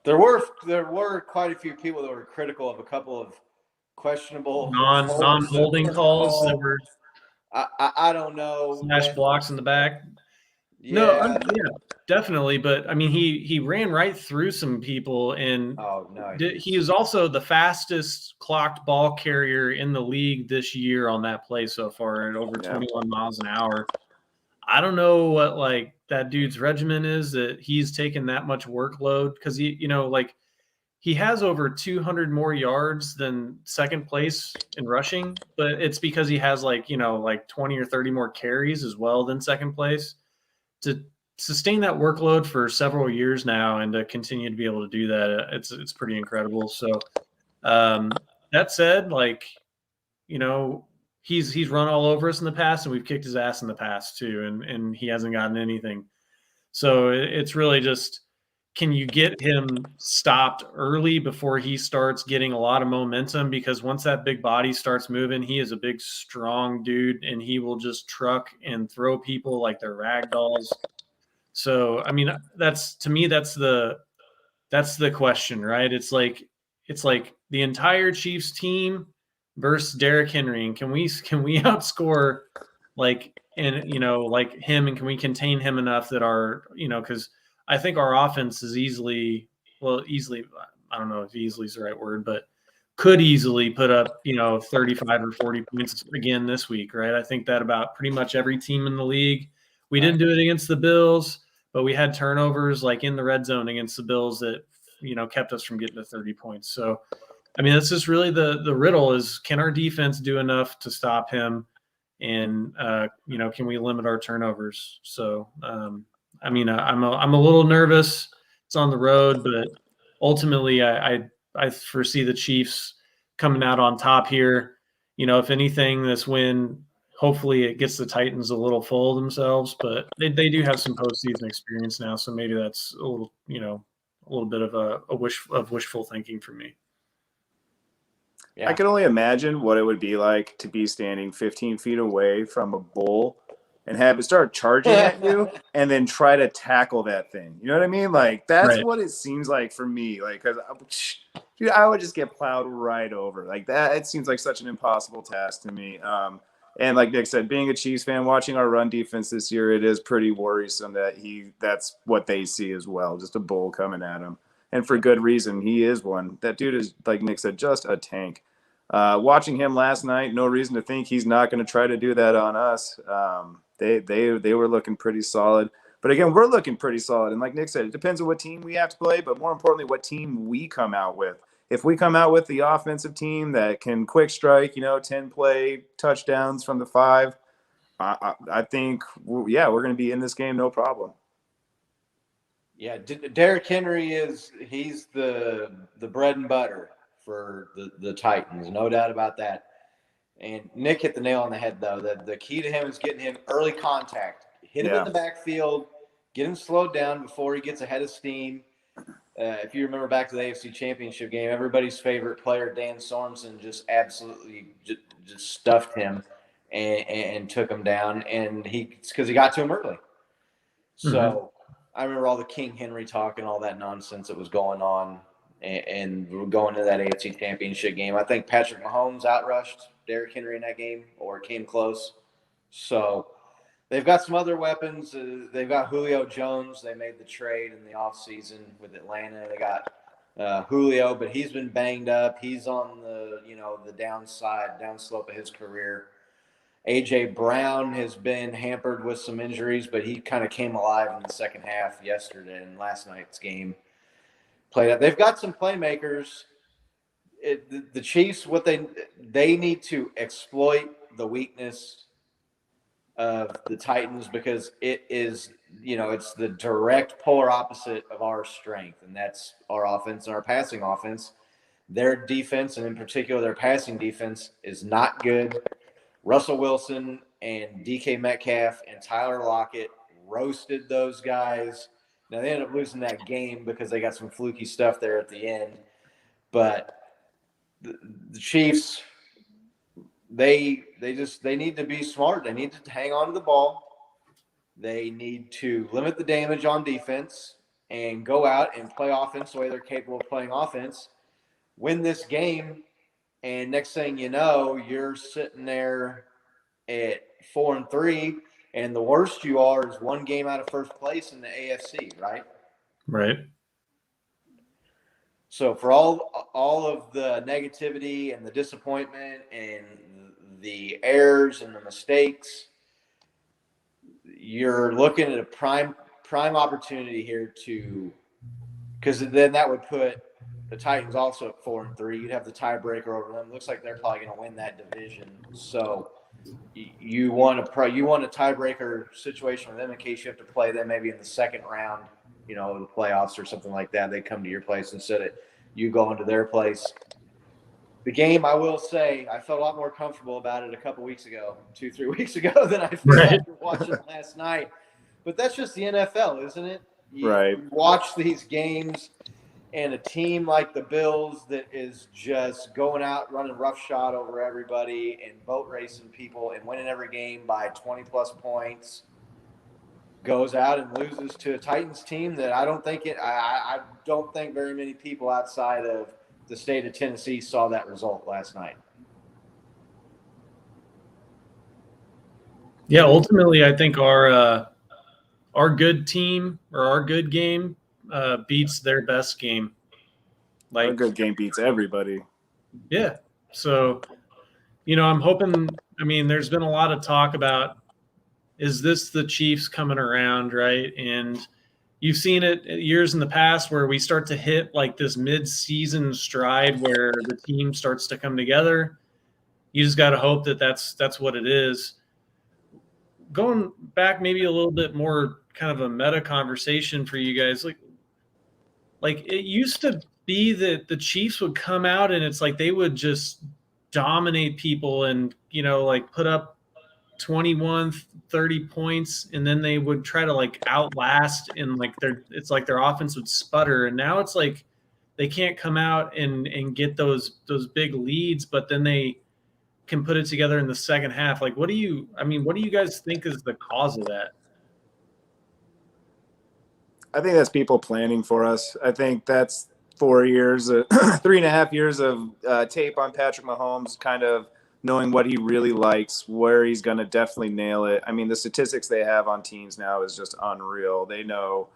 there were quite a few people that were critical of a couple of questionable non-holding calls that were I don't know, smash blocks in the back. Yeah. No, definitely. But I mean, he ran right through some people, and he is also the fastest clocked ball carrier in the league this year on that play so far at over 21 miles an hour. I don't know what like that dude's regimen is that he's taken that much workload, because he has over 200 more yards than second place in rushing, but it's because he has like 20 or 30 more carries as well than second place. To sustain that workload for several years now and to continue to be able to do that, it's pretty incredible. So that said, he's run all over us in the past, and we've kicked his ass in the past too, and he hasn't gotten anything. So it's really just, can you get him stopped early before he starts getting a lot of momentum? Because once that big body starts moving, he is a big, strong dude, and he will just truck and throw people like they're rag dolls. So, I mean, that's the question, right? It's like the entire Chiefs team versus Derrick Henry, and can we outscore him, and can we contain him enough that because I think our offense is easily, I don't know if easily is the right word, but could easily put up 35 or 40 points again this week, right? I think that about pretty much every team in the league. We didn't do it against the Bills, but we had turnovers like in the red zone against the Bills that kept us from getting to 30 points. So, I mean, that's just really the riddle is, can our defense do enough to stop him? And, can we limit our turnovers? So, I mean, I'm a little nervous. It's on the road, but ultimately I foresee the Chiefs coming out on top here. If anything, this win, hopefully it gets the Titans a little full of themselves, but they do have some postseason experience now. So maybe that's a little bit of wishful thinking for me. Yeah. I can only imagine what it would be like to be standing 15 feet away from a bull and have it start charging at you and then try to tackle that thing. You know what I mean? Like, that's what it seems like for me. Like, because I would just get plowed right over. Like, that, it seems like such an impossible task to me. And like Nick said, being a Chiefs fan, watching our run defense this year, it is pretty worrisome that that's what they see as well, just a bull coming at him. And for good reason. He is one. That dude is, like Nick said, just a tank. Watching him last night, no reason to think he's not going to try to do that on us. They were looking pretty solid. But again, we're looking pretty solid. And like Nick said, it depends on what team we have to play, but more importantly, what team we come out with. If we come out with the offensive team that can quick strike, 10 play touchdowns from the 5, I think, we're going to be in this game no problem. Yeah, Derrick Henry he's the bread and butter for the Titans, no doubt about that. And Nick hit the nail on the head, though. The key to him is getting him early contact. Hit him in the backfield, get him slowed down before he gets ahead of steam. if you remember back to the AFC Championship game, everybody's favorite player, Dan Sorensen, just absolutely just stuffed him and took him down, and because he got to him early. So I remember all the King Henry talk and all that nonsense that was going on, and going to that AFC Championship game. I think Patrick Mahomes outrushed Derrick Henry in that game, or came close. So they've got some other weapons. They've got Julio Jones. They made the trade in the offseason with Atlanta. They got Julio, but he's been banged up. He's on the downslope of his career. A.J. Brown has been hampered with some injuries, but he kind of came alive in the second half yesterday in last night's game. Played up. They've got some playmakers. The Chiefs, what they need to exploit the weakness of the Titans, because it is, it's the direct polar opposite of our strength, and that's our offense and our passing offense. Their defense, and in particular their passing defense, is not good. Russell Wilson and DK Metcalf and Tyler Lockett roasted those guys. Now, they ended up losing that game because they got some fluky stuff there at the end. But the Chiefs, they need to be smart. They need to hang on to the ball. They need to limit the damage on defense and go out and play offense the way they're capable of playing offense. Win this game, and next thing you know, you're sitting there at 4-3, and the worst you are is one game out of first place in the AFC, right? Right. So for all of the negativity and the disappointment and the errors and the mistakes, you're looking at a prime opportunity here because then that would put the Titans also at 4-3. You'd have the tiebreaker over them. Looks like they're probably going to win that division. So you want a tiebreaker situation with them in case you have to play them maybe in the second round, the playoffs or something like that. They come to your place instead of you going to their place. The game, I will say, I felt a lot more comfortable about it a couple weeks ago, 2-3 weeks ago, than I feel after watching it last night. But that's just the NFL, isn't it? You watch these games, and a team like the Bills that is just going out running roughshod over everybody and boat racing people and winning every game by 20-plus points goes out and loses to a Titans team that I don't think very many people outside of the state of Tennessee saw that result last night. Yeah, ultimately, I think our good team or our good game beats their best game. Our good game beats everybody. Yeah. So, I'm hoping. I mean, there's been a lot of talk about, is this the Chiefs coming around, right? And you've seen it years in the past where we start to hit like this mid-season stride where the team starts to come together. You just got to hope that that's what it is. Going back maybe a little bit more kind of a meta conversation for you guys, like it used to be that the Chiefs would come out and it's like they would just dominate people and, like put up 21, 30 points, and then they would try to like outlast, and like it's like their offense would sputter. And now it's like they can't come out and get those big leads, but then they can put it together in the second half. Like, what do you guys think is the cause of that? I think that's people planning for us. I think that's 4 years, 3.5 years of tape on Patrick Mahomes, kind of knowing what he really likes, where he's going to definitely nail it. I mean, the statistics they have on teams now is just unreal. They know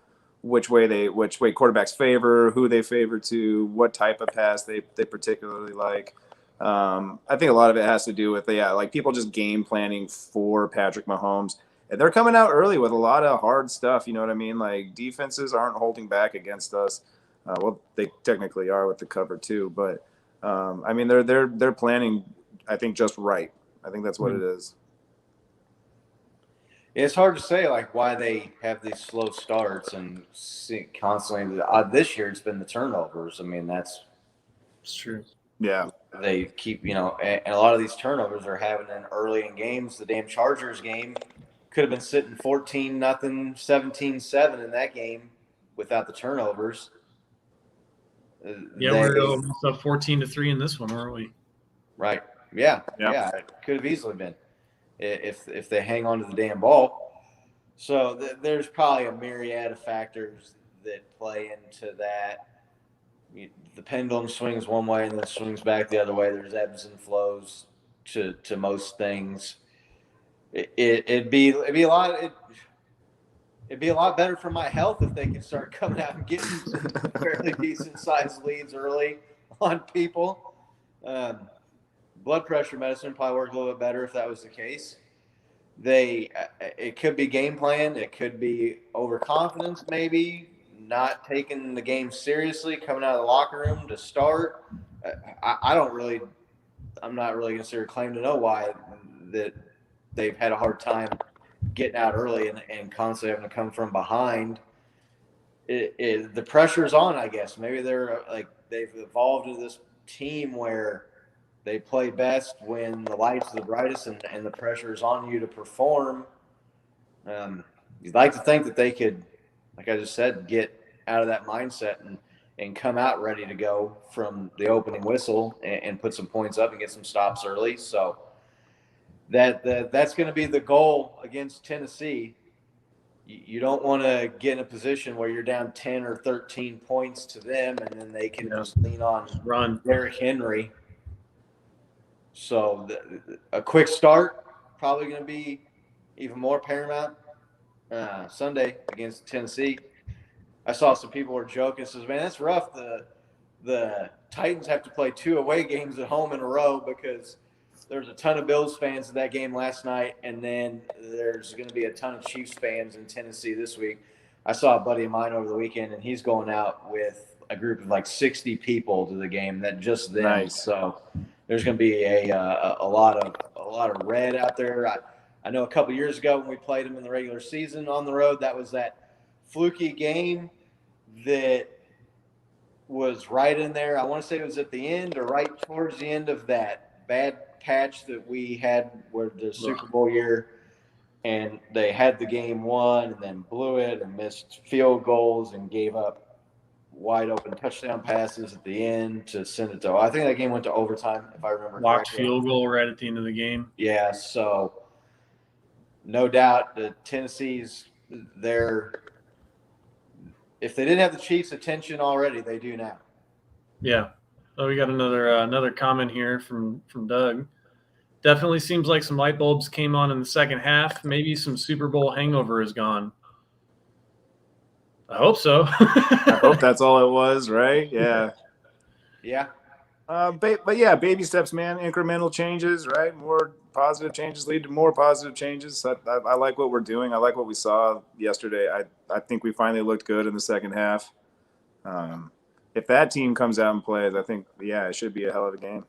which way quarterbacks favor, who they favor to, what type of pass they particularly like. I think a lot of it has to do with like people just game planning for Patrick Mahomes. And they're coming out early with a lot of hard stuff. You know what I mean? Like, defenses aren't holding back against us. Well, they technically are with the cover too, but I mean, they're planning, I think, just right. I think that's what it is. It's hard to say like why they have these slow starts and constantly. This year it's been the turnovers. I mean, that's true. Yeah, they keep and a lot of these turnovers are happening early in games. The damn Chargers game could have been sitting 14-0, 17-7 in that game without the turnovers. Yeah, we're almost up 14-3 in this one, weren't we? Right. Yeah. It could have easily been if they hang on to the damn ball. So there's probably a myriad of factors that play into that. The pendulum swings one way and then swings back the other way. There's ebbs and flows to most things. It'd be a lot. It'd be a lot better for my health if they could start coming out and getting some fairly decent sized leads early on people. Blood pressure medicine probably work a little bit better if that was the case. It could be game plan. It could be overconfidence, maybe not taking the game seriously, coming out of the locker room to start. I'm not really considered claim to know why that they've had a hard time getting out early and constantly having to come from behind. The pressure's on, I guess. Maybe they've evolved into this team where they play best when the lights are the brightest and the pressure is on you to perform. You'd like to think that they could, like I just said, get out of that mindset and come out ready to go from the opening whistle and put some points up and get some stops early. So that's going to be the goal against Tennessee. You don't want to get in a position where you're down 10 or 13 points to them and then they can just lean on Derrick Henry. So a quick start probably going to be even more paramount Sunday against Tennessee. I saw some people were joking. Says, man, that's rough. The Titans have to play 2 away games at home in a row because there's a ton of Bills fans at that game last night, and then there's going to be a ton of Chiefs fans in Tennessee this week. I saw a buddy of mine over the weekend, and he's going out with a group of like 60 people to the game. That just them. Nice. So there's going to be a lot of red out there. I know a couple years ago when we played them in the regular season on the road, that was that fluky game that was right in there. I want to say it was at the end or right towards the end of that bad patch that we had where the Super Bowl year, and they had the game won and then blew it and missed field goals and gave up wide open touchdown passes at the end to send it to. I think that game went to overtime, if I remember correctly. Locked field goal right at the end of the game. Yeah, so no doubt the Tennessee's there. If they didn't have the Chiefs' attention already, they do now. Yeah. Oh, we got another comment here from Doug. Definitely seems like some light bulbs came on in the second half. Maybe some Super Bowl hangover is gone. I hope so. I hope that's all it was, right? Yeah. Yeah. But yeah, baby steps, man. Incremental changes, right? More positive changes lead to more positive changes. I like what we're doing. I like what we saw yesterday. I think we finally looked good in the second half. If that team comes out and plays, I think, it should be a hell of a game.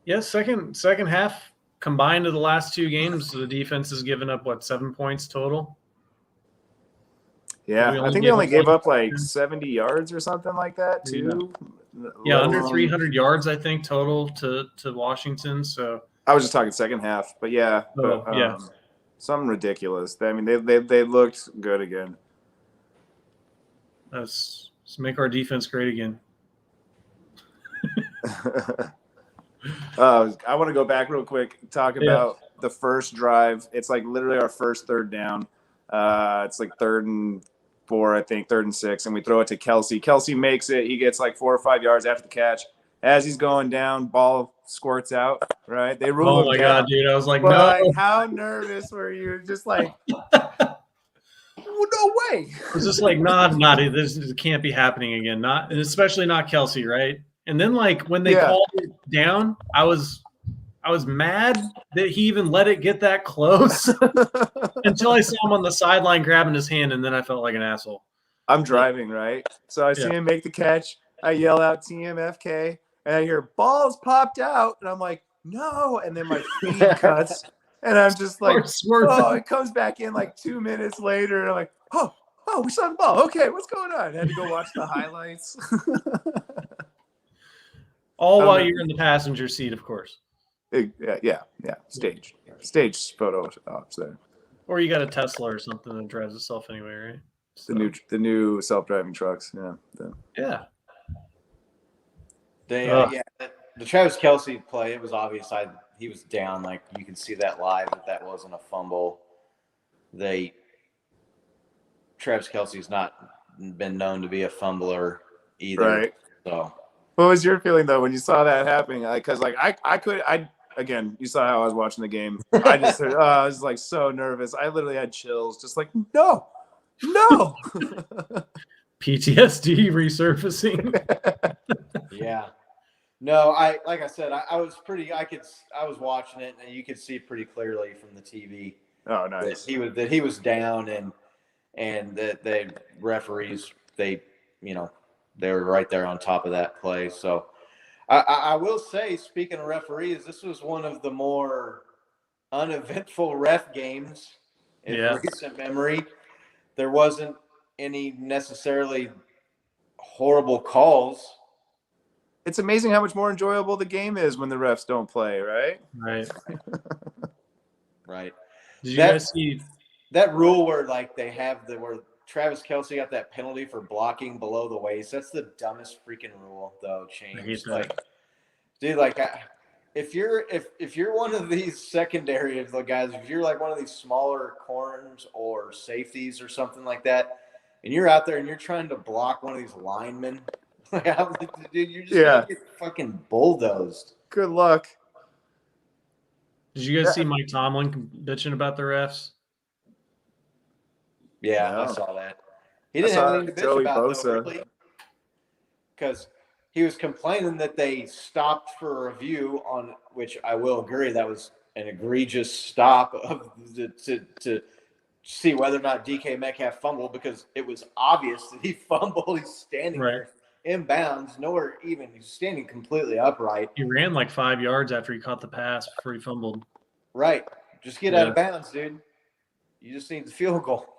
Yeah, second half combined to the last 2 games, the defense has given up, 7 points total? Yeah, I think they only gave up like 70 yards or something like that, too. Yeah, under 300 yards, I think, total to Washington. So I was just talking second half, but yeah. Something ridiculous. I mean, they looked good again. Let's make our defense great again. I want to go back real quick, talk about the first drive. It's like literally our first third down. It's like 3rd and 4, I think, 3rd and 6, and we throw it to Kelsey. Kelsey makes it. He gets like 4 or 5 yards after the catch. As he's going down, ball squirts out, right? They rule him down. Oh, my God, dude. I was like, but no. Like, how nervous were you? Just like, no way. It's just like, this can't be happening again. And especially not Kelsey, right? And then, like, when they called it down, I was mad that he even let it get that close until I saw him on the sideline grabbing his hand, and then I felt like an asshole. I'm driving, right? So I see him make the catch. I yell out TMFK, and I hear balls popped out, and I'm like, no. And then my feed cuts, and I'm just like, it comes back in like 2 minutes later, and I'm like, oh, we saw the ball. Okay, what's going on? I had to go watch the highlights. All while you're in the passenger seat, of course. Yeah. Stage photo ops there. Or you got a Tesla or something that drives itself anyway, right? The new self-driving trucks. Yeah. They, Ugh. yeah, the Travis Kelce play, it was obvious he was down. Like, you could see that live that wasn't a fumble. Travis Kelce's not been known to be a fumbler either. Right. So, What was your feeling though when you saw that happening? Because again, you saw how I was watching the game. I just I was like so nervous. I literally had chills. Just like no. PTSD resurfacing. yeah. No, like I said, I was watching it, and you could see pretty clearly from the TV Oh, nice. that he was down, and that the referees, they were right there on top of that play. So I will say, speaking of referees, this was one of the more uneventful ref games in recent memory. There wasn't any necessarily horrible calls. It's amazing how much more enjoyable the game is when the refs don't play, right? Right. Right. Did you guys see that rule where like they have where Travis Kelce got that penalty for blocking below the waist? That's the dumbest freaking rule, though. Changed. Like, dude, like if you're one of these secondary of the guys, if you're like one of these smaller corners or safeties or something like that, and you're out there and you're trying to block one of these linemen, dude, you're just gonna get fucking bulldozed. Good luck. Did you guys see Mike Tomlin bitching about the refs? Yeah, No. I saw that. He didn't have anything to bitch about, though, really, because he was complaining that they stopped for a review, on which I will agree that was an egregious stop to see whether or not DK Metcalf fumbled, because it was obvious that he fumbled. He's standing there inbounds, nowhere even. He's standing completely upright. He ran like 5 yards after he caught the pass before he fumbled. Right. Just get out of bounds, dude. You just need the field goal.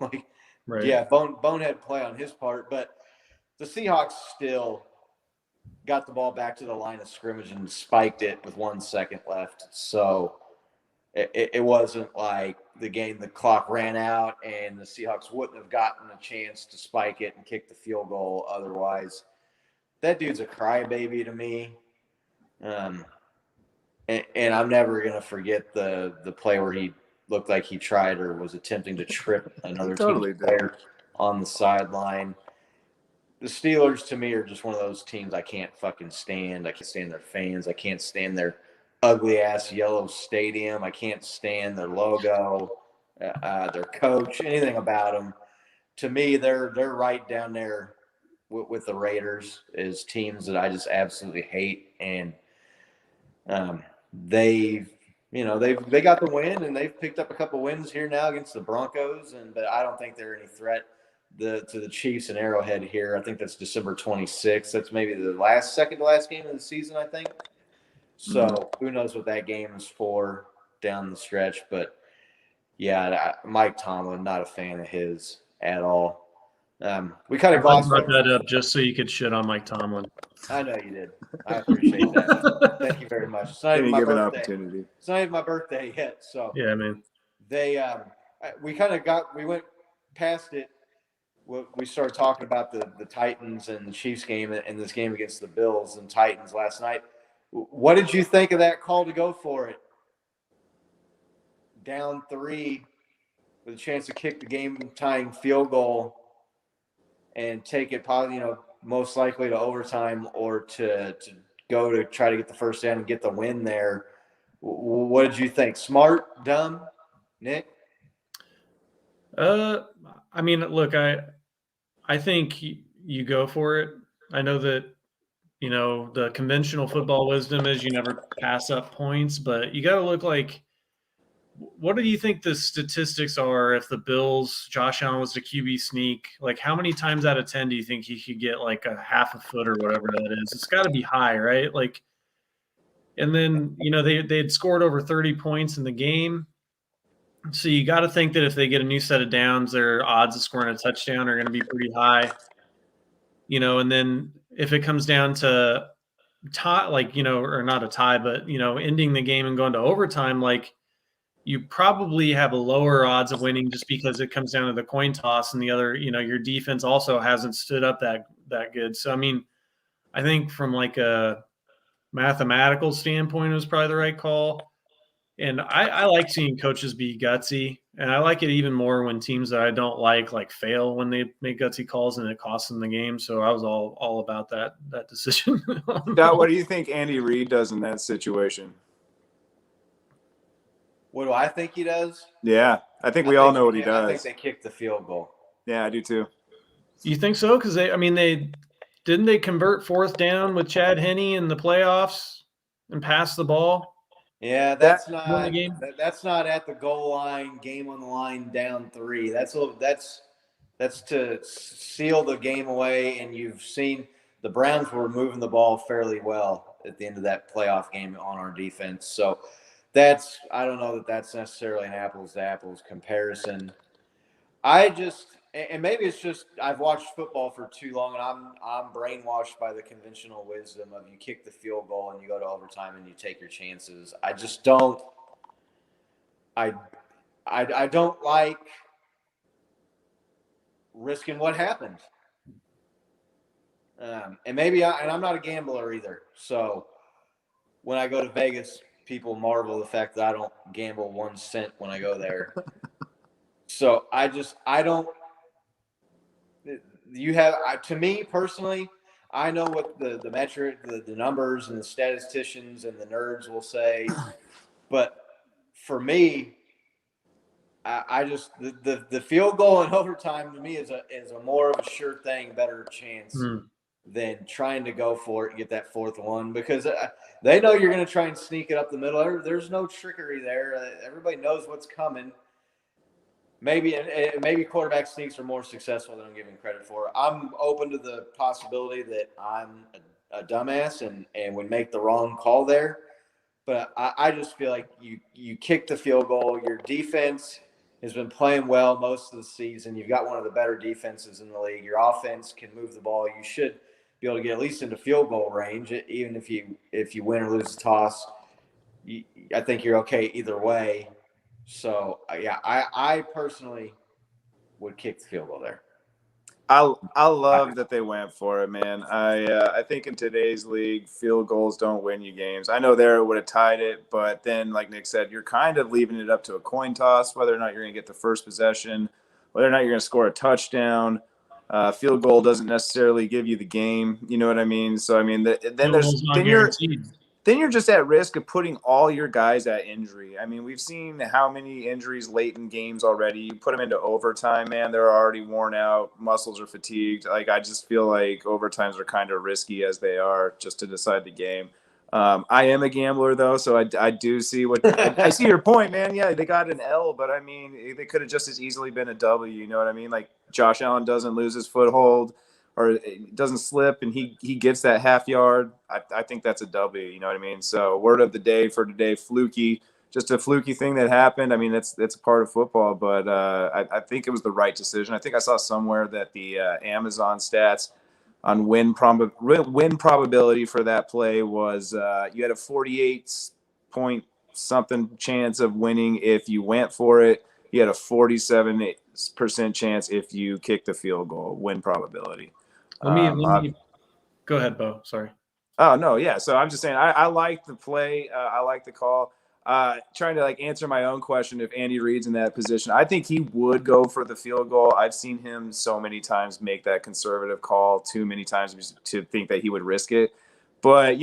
Bonehead play on his part. But the Seahawks still got the ball back to the line of scrimmage and spiked it with 1 second left. So it wasn't like the clock ran out and the Seahawks wouldn't have gotten a chance to spike it and kick the field goal otherwise. That dude's a crybaby to me. And I'm never going to forget the play where he looked like he tried or was attempting to trip another team player on the sideline. The Steelers, to me, are just one of those teams I can't fucking stand. I can't stand their fans. I can't stand their ugly-ass yellow stadium. I can't stand their logo, their coach, anything about them. To me, they're right down there with the Raiders as teams that I just absolutely hate. And they got the win, and they've picked up a couple wins here now against the Broncos, but I don't think they're any threat to the Chiefs and Arrowhead here. I think that's December 26th. That's maybe the second to last game of the season, I think. So who knows what that game is for down the stretch. But, yeah, Mike Tomlin, not a fan of his at all. We kind of glossed brought that up just so you could shit on Mike Tomlin. I know you did. I appreciate that. Thank you very much. It's not even my birthday. Opportunity. It's not even my birthday yet. So yeah, man. We went past it. We started talking about the Titans and the Chiefs game and this game against the Bills and Titans last night. What did you think of that call to go for it? Down 3 with a chance to kick the game-tying field goal and take it, most likely to overtime, or to go to try to get the first down and get the win there. What did you think? Smart, dumb, Nick? I mean, look, I think you go for it. I know that, the conventional football wisdom is you never pass up points, but you got to look like, what do you think the statistics are if the Bills, Josh Allen was a QB sneak? Like, how many times out of 10 do you think he could get like a half a foot or whatever that is? It's got to be high, right? Like, and then, they had scored over 30 points in the game. So you got to think that if they get a new set of downs, their odds of scoring a touchdown are going to be pretty high. And then if it comes down to tie, or not a tie, but, ending the game and going to overtime, like, you probably have a lower odds of winning just because it comes down to the coin toss, and the other, your defense also hasn't stood up that good. So, I mean, I think from like a mathematical standpoint, it was probably the right call. And I like seeing coaches be gutsy, and I like it even more when teams that I don't like fail when they make gutsy calls and it costs them the game. So I was all about that decision. Scott, what do you think Andy Reid does in that situation? What do I think he does? Yeah, I think we all know what he does. I think they kicked the field goal. Yeah, I do too. You think so? Because they didn't they convert 4th down with Chad Henne in the playoffs and pass the ball? Yeah, that's won not the game? that's not at the goal line, game on the line, down 3. That's to seal the game away. And you've seen the Browns were moving the ball fairly well at the end of that playoff game on our defense. So I don't know that that's necessarily an apples to apples comparison. And maybe it's just I've watched football for too long, and I'm brainwashed by the conventional wisdom of you kick the field goal and you go to overtime and you take your chances. I just don't. I don't like risking what happened. And I'm not a gambler either. So when I go to Vegas, people marvel the fact that I don't gamble 1 cent when I go there. So I don't. To me personally, I know what the metric, the numbers and the statisticians and the nerds will say, but for me, I just the field goal in overtime to me is a more of a sure thing, better chance than trying to go for it and get that 4th one, because they know you're going to try and sneak it up the middle. There's no trickery there. Everybody knows what's coming. Maybe quarterback sneaks are more successful than I'm giving credit for. I'm open to the possibility that I'm a dumbass and would make the wrong call there. But I just feel like you kick the field goal. Your defense has been playing well most of the season. You've got one of the better defenses in the league. Your offense can move the ball. You should be able to get at least into field goal range, even if you win or lose the toss. I think you're okay either way. So, yeah, I personally would kick the field goal there. I love that they went for it, man. I think in today's league, field goals don't win you games. I know there would have tied it, but then, like Nick said, you're kind of leaving it up to a coin toss, whether or not you're going to get the first possession, whether or not you're going to score a touchdown. Field goal doesn't necessarily give you the game. You know what I mean? So, I mean, then you're just at risk of putting all your guys at injury. I mean, we've seen how many injuries late in games already. You put them into overtime, man, they're already worn out. Muscles are fatigued. Like, I just feel like overtimes are kind of risky as they are just to decide the game. I am a gambler, though, so I do see I see your point, man. Yeah, they got an L, but, I mean, they could have just as easily been a W. You know what I mean? Like, Josh Allen doesn't lose his foothold or it doesn't slip and he gets that half yard. I think that's a W, you know what I mean? So word of the day for today, fluky, just a fluky thing that happened. I mean, that's a part of football, but I think it was the right decision. I think I saw somewhere that the Amazon stats on win probability for that play was you had a 48 point something chance of winning if you went for it. You had a 47% chance if you kicked the field goal, win probability. Let me go ahead, Bo. Sorry. Oh, no, yeah. So I'm just saying I like the play. I like the call. Trying to answer my own question if Andy Reid's in that position. I think he would go for the field goal. I've seen him so many times make that conservative call, too many times to think that he would risk it. But,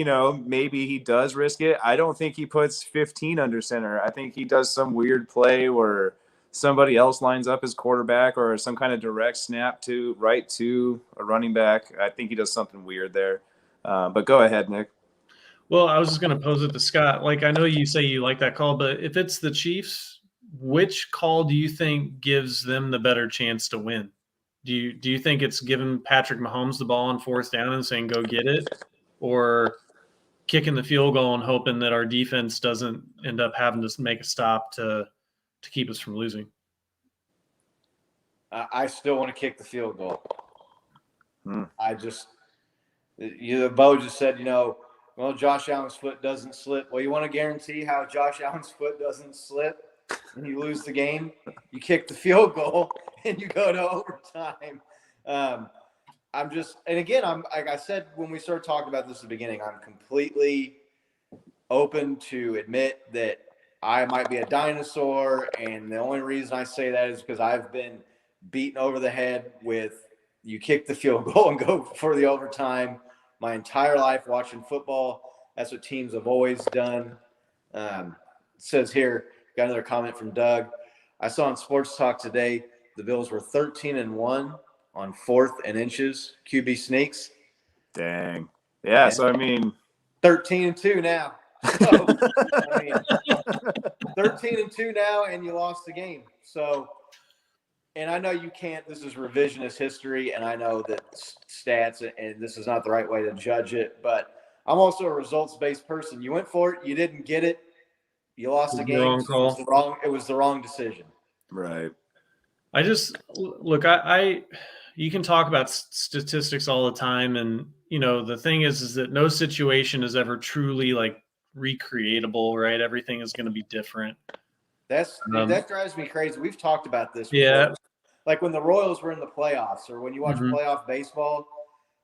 maybe he does risk it. I don't think he puts 15 under center. I think he does some weird play where somebody else lines up his quarterback or some kind of direct snap to a running back. I think he does something weird there. But go ahead, Nick. Well, I was just going to pose it to Scott. I know you say you like that call, but if it's the Chiefs, which call do you think gives them the better chance to win? Do you think it's giving Patrick Mahomes the ball on 4th down and saying go get it, or kicking the field goal and hoping that our defense doesn't end up having to make a stop to keep us from losing? I still want to kick the field goal. Bo just said, well, Josh Allen's foot doesn't slip. Well, you want to guarantee how Josh Allen's foot doesn't slip and you lose the game? You kick the field goal and you go to overtime. I'm just, and again, I'm like I said when we started talking about this at the beginning, I'm completely open to admit that I might be a dinosaur, and the only reason I say that is because I've been beaten over the head with you kick the field goal and go for the overtime my entire life watching football. That's what teams have always done. It says here, got another comment from Doug. I saw on Sports Talk today the Bills were 13-1 on 4th and inches QB sneaks. Dang. Yeah. So, I mean, 13-2 now. So, I mean, 13-2 now, and you lost the game. So, and I know you can't, this is revisionist history, and I know that stats, and this is not the right way to judge it, but I'm also a results-based person. You went for it, you didn't get it, you lost the game. Wrong call. It was the wrong decision. Right. I just look. You can talk about statistics all the time, and the thing is that no situation is ever truly like recreatable, right? Everything is going to be different. That drives me crazy. We've talked about this before. Yeah. Like when the Royals were in the playoffs, or when you watch playoff baseball,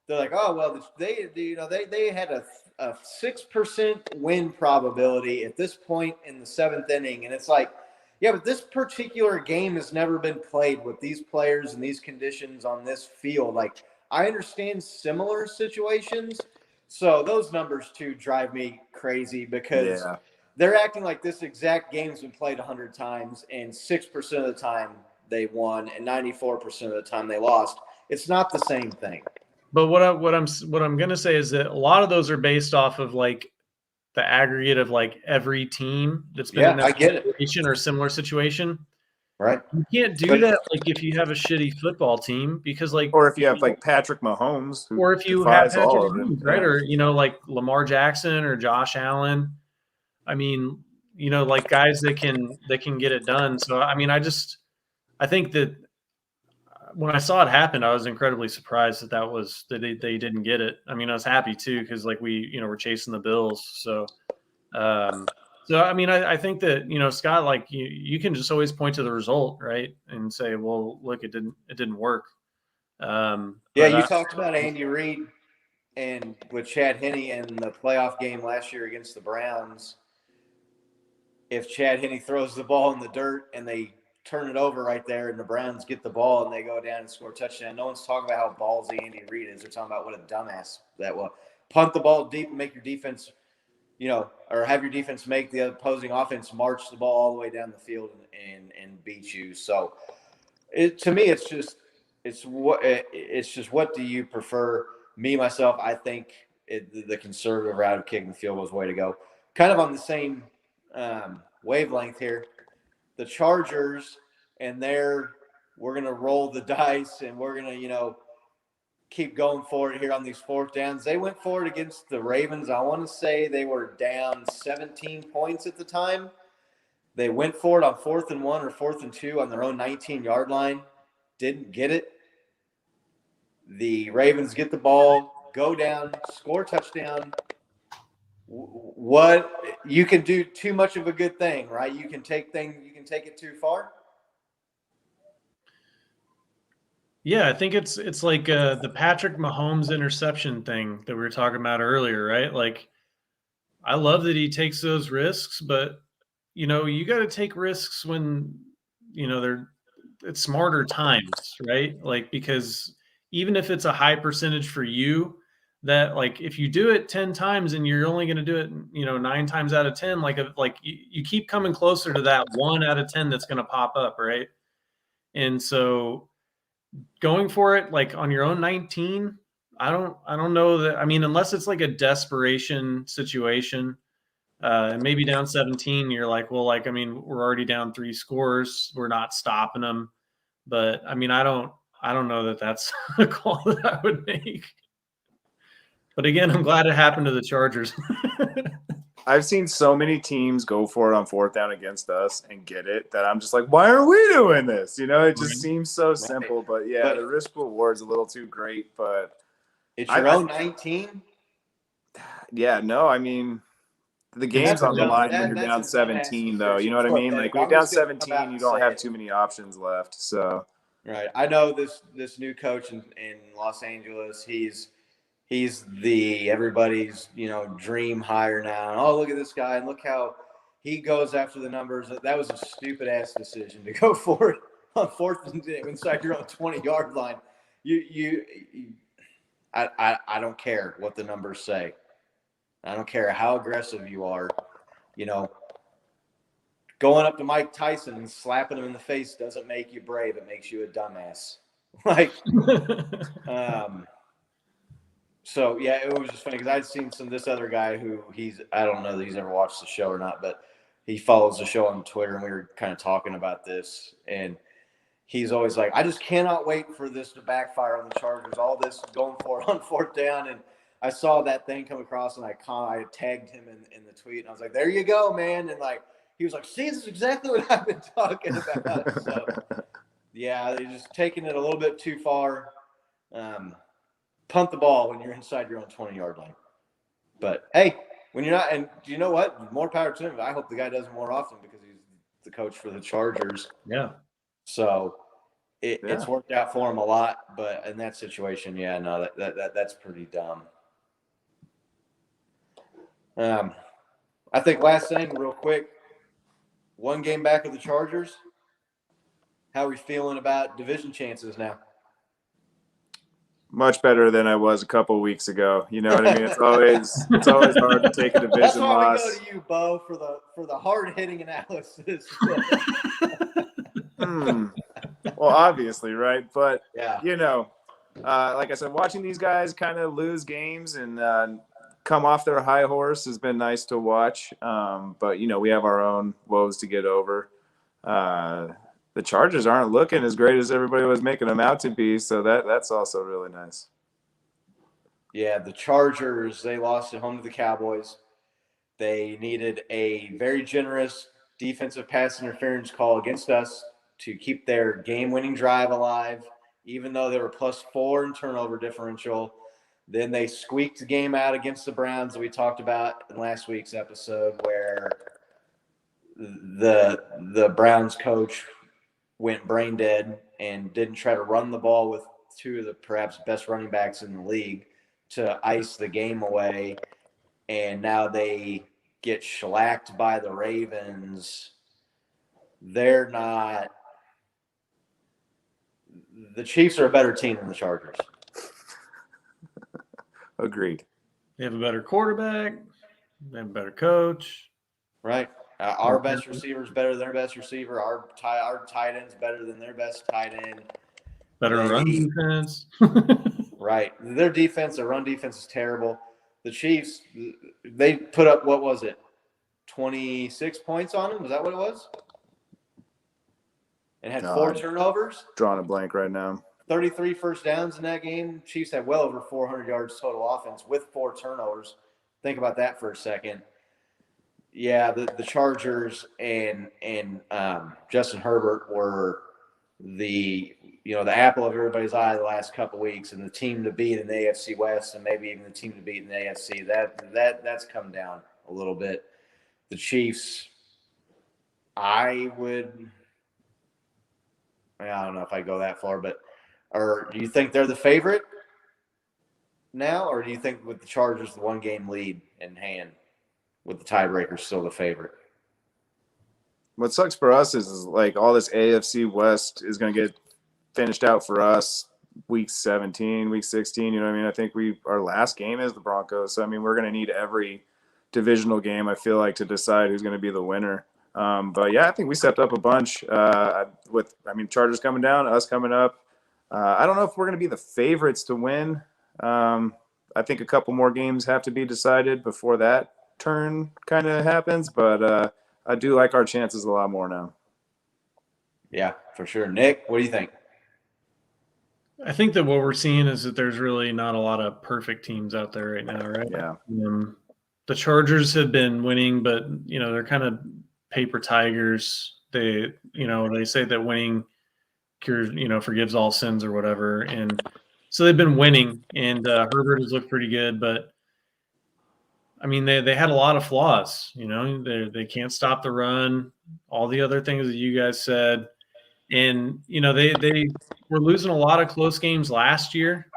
they're like, oh well, they had a 6% win probability at this point in the 7th inning, and it's like, yeah, but this particular game has never been played with these players and these conditions on this field. Like, I understand similar situations, so those numbers too drive me crazy because they're acting like this exact game's been played 100 times, and 6% of the time they won, and 94% of the time they lost. It's not the same thing. But what I'm gonna say is that a lot of those are based off of like the aggregate of like every team that's been in that situation or similar situation. Right. You can't do that like if you have a shitty football team, because like, or if you have like Patrick Mahomes, or if you have Patrick Mahomes, right? Or like Lamar Jackson or Josh Allen. I mean, like guys that can get it done. So I mean, I think that when I saw it happen, I was incredibly surprised that they didn't get it. I mean, I was happy too, because like we're chasing the Bills. So, I mean, I think that, Scott, like you can just always point to the result, right? And say, well, look, it didn't work. You talked about Andy Reid and with Chad Henne in the playoff game last year against the Browns. If Chad Henne throws the ball in the dirt and they turn it over right there, and the Browns get the ball and they go down and score a touchdown, no one's talking about how ballsy Andy Reid is. They're talking about what a dumbass that was. Punt the ball deep and make your defense, or have your defense make the opposing offense march the ball all the way down the field and beat you. So, to me, it's just what do you prefer? Me, myself, I think the conservative route of kicking the field goal is the way to go. Kind of on the same wavelength here. The Chargers, and we're going to roll the dice, and we're going to, keep going for it here on these 4th downs. They went for it against the Ravens. I want to say they were down 17 points at the time. They went for it on 4th and 1 or 4th and 2 on their own 19-yard line. Didn't get it. The Ravens get the ball, go down, score a touchdown. What you can do too much of a good thing, right? You can take it too far. Yeah, I think it's like the Patrick Mahomes interception thing that we were talking about earlier, right? Like, I love that he takes those risks, but you got to take risks when it's smarter times, right? Like, because even if it's a high percentage for you, that like if you do it 10 times and you're only going to do it 9 times out of 10, like you keep coming closer to that 1 out of 10 that's going to pop up, right? And so going for it like on your own 19, I don't know that. I mean, unless it's like a desperation situation, and maybe down 17, you're like, well, like, I mean, we're already down 3 scores, we're not stopping them. But I mean, I don't know that that's a call that I would make. But again, I'm glad it happened to the Chargers. I've seen so many teams go for it on 4th down against us and get it that I'm just like, why are we doing this? It just seems so simple. But yeah, the risk reward's a little too great. But it's your own 19. Yeah, no, I mean, the game's on the line when you're down 17, though. You know what I mean? Like when you're down 17, you don't have too many options left. So Right. I know this new coach in Los Angeles. He's the everybody's dream hire now. And, oh, look at this guy and look how he goes after the numbers. That was a stupid ass decision to go for it on fourth and inside your own 20-yard line. I don't care what the numbers say. I don't care how aggressive you are. Going up to Mike Tyson and slapping him in the face doesn't make you brave. It makes you a dumbass. So, yeah, it was just funny because I'd seen this other guy who I don't know that he's ever watched the show or not, but he follows the show on Twitter, and we were kind of talking about this. And he's always like, I just cannot wait for this to backfire on the Chargers. All this going for it on fourth down. And I saw that thing come across, and I tagged him in the tweet. And I was like, there you go, man. And he was like, see, this is exactly what I've been talking about. So, yeah, they're just taking it a little bit too far. Punt the ball when you're inside your own 20-yard line. But, hey, when you're not – and you know what? More power to him. I hope the guy does it more often because he's the coach for the Chargers. Yeah. So it's worked out for him a lot. But in that situation, yeah, no, that's pretty dumb. I think last thing real quick, one game back of the Chargers. How are we feeling about division chances now? Much better than I was a couple of weeks ago. You know what I mean? It's always hard to take a division That's why loss. we go to you, Bo, for the hard hitting analysis. Well, obviously, right? But yeah, like I said, watching these guys kind of lose games and come off their high horse has been nice to watch. But we have our own woes to get over. The Chargers aren't looking as great as everybody was making them out to be, so that's also really nice. Yeah, the Chargers, they lost at home to the Cowboys. They needed a very generous defensive pass interference call against us to keep their game-winning drive alive, even though they were +4 in turnover differential. Then they squeaked the game out against the Browns that we talked about in last week's episode, where the Browns coach went brain dead and didn't try to run the ball with two of the perhaps best running backs in the league to ice the game away. And now they get shellacked by the Ravens. They're not – the Chiefs are a better team than the Chargers. Agreed. They have a better quarterback. They have a better coach. Right. Our best receiver is better than their best receiver. Our tight end's better than their best tight end. Better run defense. Right. Their run defense is terrible. The Chiefs, they put up, what was it, 26 points on them? Was that what it was? And had 4 turnovers? Drawing a blank right now. 33 first downs in that game. Chiefs had well over 400 yards total offense with 4 turnovers. Think about that for a second. Yeah, the Chargers and Justin Herbert were the apple of everybody's eye the last couple of weeks, and the team to beat in the AFC West, and maybe even the team to beat in the AFC. That's come down a little bit. The Chiefs, I don't know if I go that far, but do you think they're the favorite now, or do you think with the Chargers the 1-game lead in hand, with the tiebreaker still the favorite? What sucks for us is like all this AFC West is going to get finished out for us week 17, week 16. You know what I mean? I think our last game is the Broncos. So, I mean, we're going to need every divisional game, I feel like, to decide who's going to be the winner. But, yeah, I think we stepped up a bunch Chargers coming down, us coming up. I don't know if we're going to be the favorites to win. I think a couple more games have to be decided before that turn kind of happens, but I do like our chances a lot more now. Yeah, for sure. Nick, what do you think? I think that what we're seeing is that there's really not a lot of perfect teams out there right now, right? Yeah. The Chargers have been winning, but they're kind of paper tigers. They say that winning cures, forgives all sins or whatever, and so they've been winning. And Herbert has looked pretty good, but I mean, they had a lot of flaws. They can't stop the run, all the other things that you guys said. And they were losing a lot of close games last year.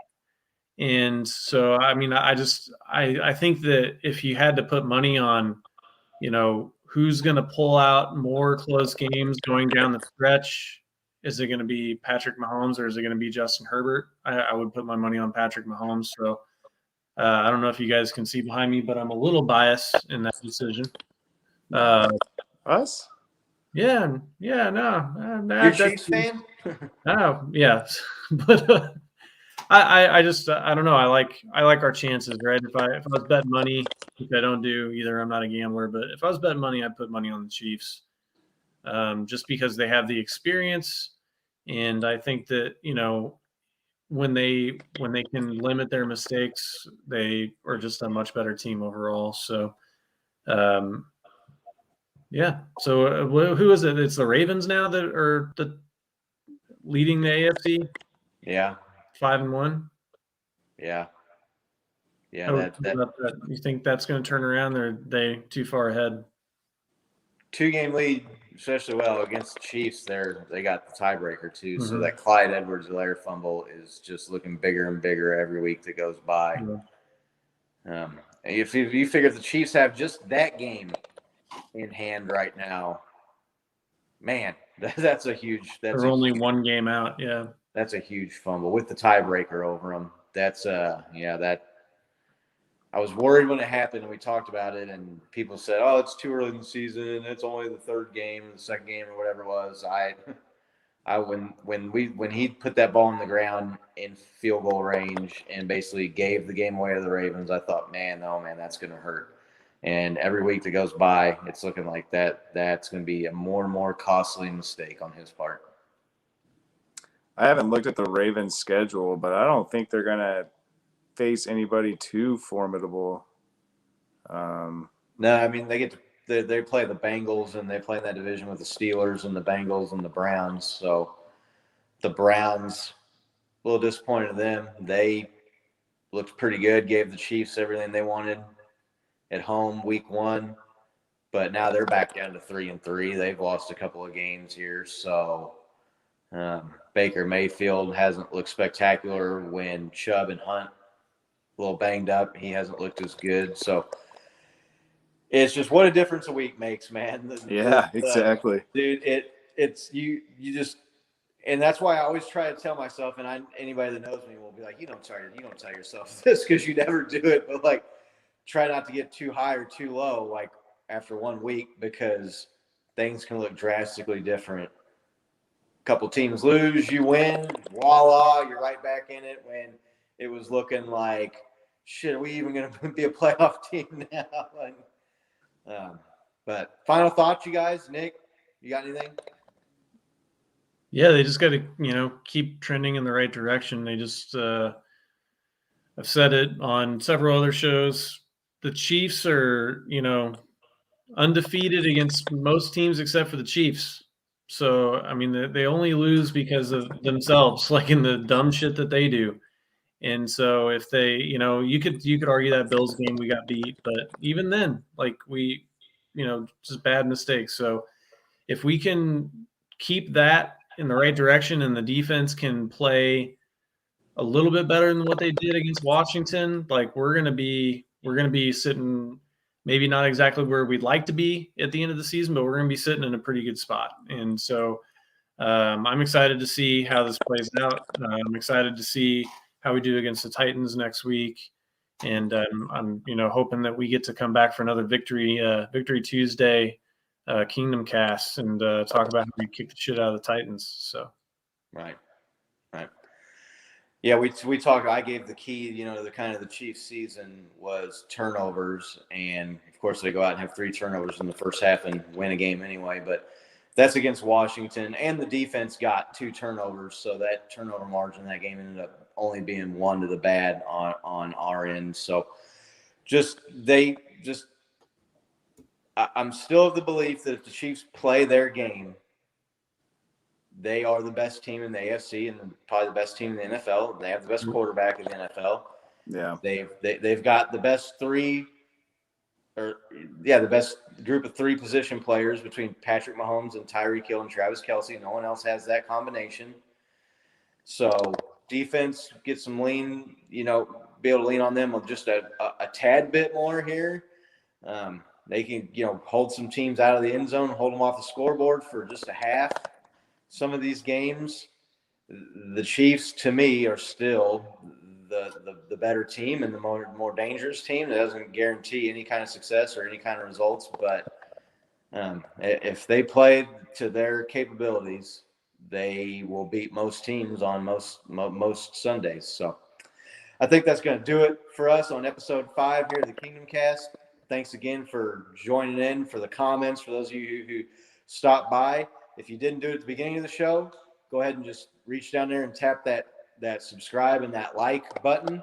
And so, I mean, I think that if you had to put money on, who's going to pull out more close games going down the stretch, is it going to be Patrick Mahomes or is it going to be Justin Herbert? I would put my money on Patrick Mahomes. So I don't know if you guys can see behind me, but I'm a little biased in that decision. Us? Yeah, no. You're a Chiefs fan? Oh, yeah. But I just I don't know. I like our chances, right? If I was betting money, which I don't do either, I'm not a gambler. But if I was betting money, I'd put money on the Chiefs, just because they have the experience, and I think that when they can limit their mistakes, they are just a much better team overall. So, yeah. So who is it? It's the Ravens now that are leading the AFC. Yeah. 5-1. Yeah. That. You think that's going to turn around? Or are they too far ahead? 2-game lead, especially against the Chiefs. They got the tiebreaker too. Mm-hmm. So that Clyde Edwards-Helaire fumble is just looking bigger and bigger every week that goes by. Yeah. If you figure the Chiefs have just that game in hand right now, man, that's a huge. They're only one game out. Yeah, that's a huge fumble with the tiebreaker over them. That's that. I was worried when it happened, and we talked about it, and people said, "Oh, it's too early in the season. It's only the third game, the second game, or whatever it was." When he put that ball on the ground in field goal range and basically gave the game away to the Ravens, I thought, man, that's going to hurt. And every week that goes by, it's looking like that's going to be a more and more costly mistake on his part. I haven't looked at the Ravens' schedule, but I don't think they're going to face anybody too formidable. No, I mean, they play the Bengals, and they play in that division with the Steelers and the Bengals and the Browns. So the Browns, a little disappointed in them. They looked pretty good, gave the Chiefs everything they wanted at home week 1, but now they're back down to 3-3. They've lost a couple of games here. So Baker Mayfield hasn't looked spectacular when Chubb and Hunt a little banged up. He hasn't looked as good. So it's just what a difference a week makes, man. Yeah, exactly. Dude, it's you just, and that's why I always try to tell myself, and anybody that knows me will be like, you don't tell yourself this because you never do it, but like try not to get too high or too low like after 1 week, because things can look drastically different. A couple teams lose, you win, voila, you're right back in it, when it was looking like, shit, are we even going to be a playoff team now? But final thoughts, you guys. Nick, you got anything? Yeah, they just got to, keep trending in the right direction. They just, I've said it on several other shows. The Chiefs are, undefeated against most teams except for the Chiefs. So, I mean, they only lose because of themselves, like in the dumb shit that they do. And so if they, you could argue that Bills game we got beat, but even then, like we, just bad mistakes. So if we can keep that in the right direction and the defense can play a little bit better than what they did against Washington, like we're going to be sitting maybe not exactly where we'd like to be at the end of the season, but we're going to be sitting in a pretty good spot. And so I'm excited to see how this plays out. I'm excited to see how we do against the Titans next week. And I'm hoping that we get to come back for another Victory Tuesday Kingdom Cast and talk about how we kick the shit out of the Titans. So, right. Yeah, we talked. I gave the key, to the kind of the Chiefs season was turnovers, and of course they go out and have 3 turnovers in the first half and win a game anyway. But that's against Washington, and the defense got 2 turnovers, so that turnover margin in that game ended up only being 1 to the bad on our end. So I'm still of the belief that if the Chiefs play their game, they are the best team in the AFC and probably the best team in the NFL. They have the best quarterback in the NFL. Yeah, They've got the best 3 the best group of 3 position players between Patrick Mahomes and Tyreek Hill and Travis Kelce. No one else has that combination. So defense, get some lean, be able to lean on them with just a tad bit more here. They can, hold some teams out of the end zone, hold them off the scoreboard for just a half. Some of these games, the Chiefs, to me, are still the better team and the more dangerous team. That doesn't guarantee any kind of success or any kind of results. But if they play to their capabilities, they will beat most teams on most Sundays. So I think that's going to do it for us on episode 5 here of the Kingdom Cast. Thanks again for joining in, for the comments, for those of you who stopped by. If you didn't do it at the beginning of the show, go ahead and just reach down there and tap that subscribe and that like button.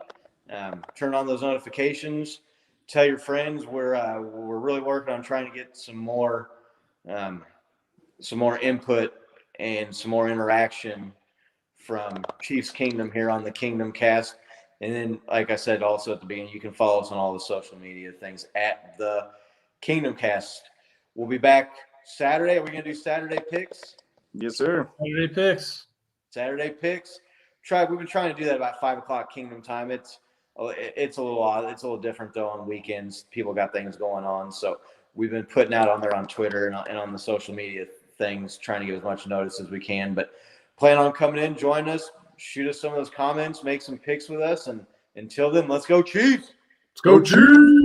Turn on those notifications. Tell your friends. We're really working on trying to get some more input and some more interaction from Chiefs Kingdom here on the Kingdom Cast. And then, like I said, also at the beginning, you can follow us on all the social media things at the Kingdom Cast. We'll be back Saturday. Are we going to do Saturday picks? Yes, sir. Saturday picks. We've been trying to do that about 5 o'clock Kingdom time. It's a little odd. It's a little different though on weekends. People got things going on, so we've been putting out on there on Twitter and on the social media things, trying to give as much notice as we can. But plan on coming in, join us, shoot us some of those comments, make some picks with us, and until then, let's go Chiefs! Let's go Chiefs!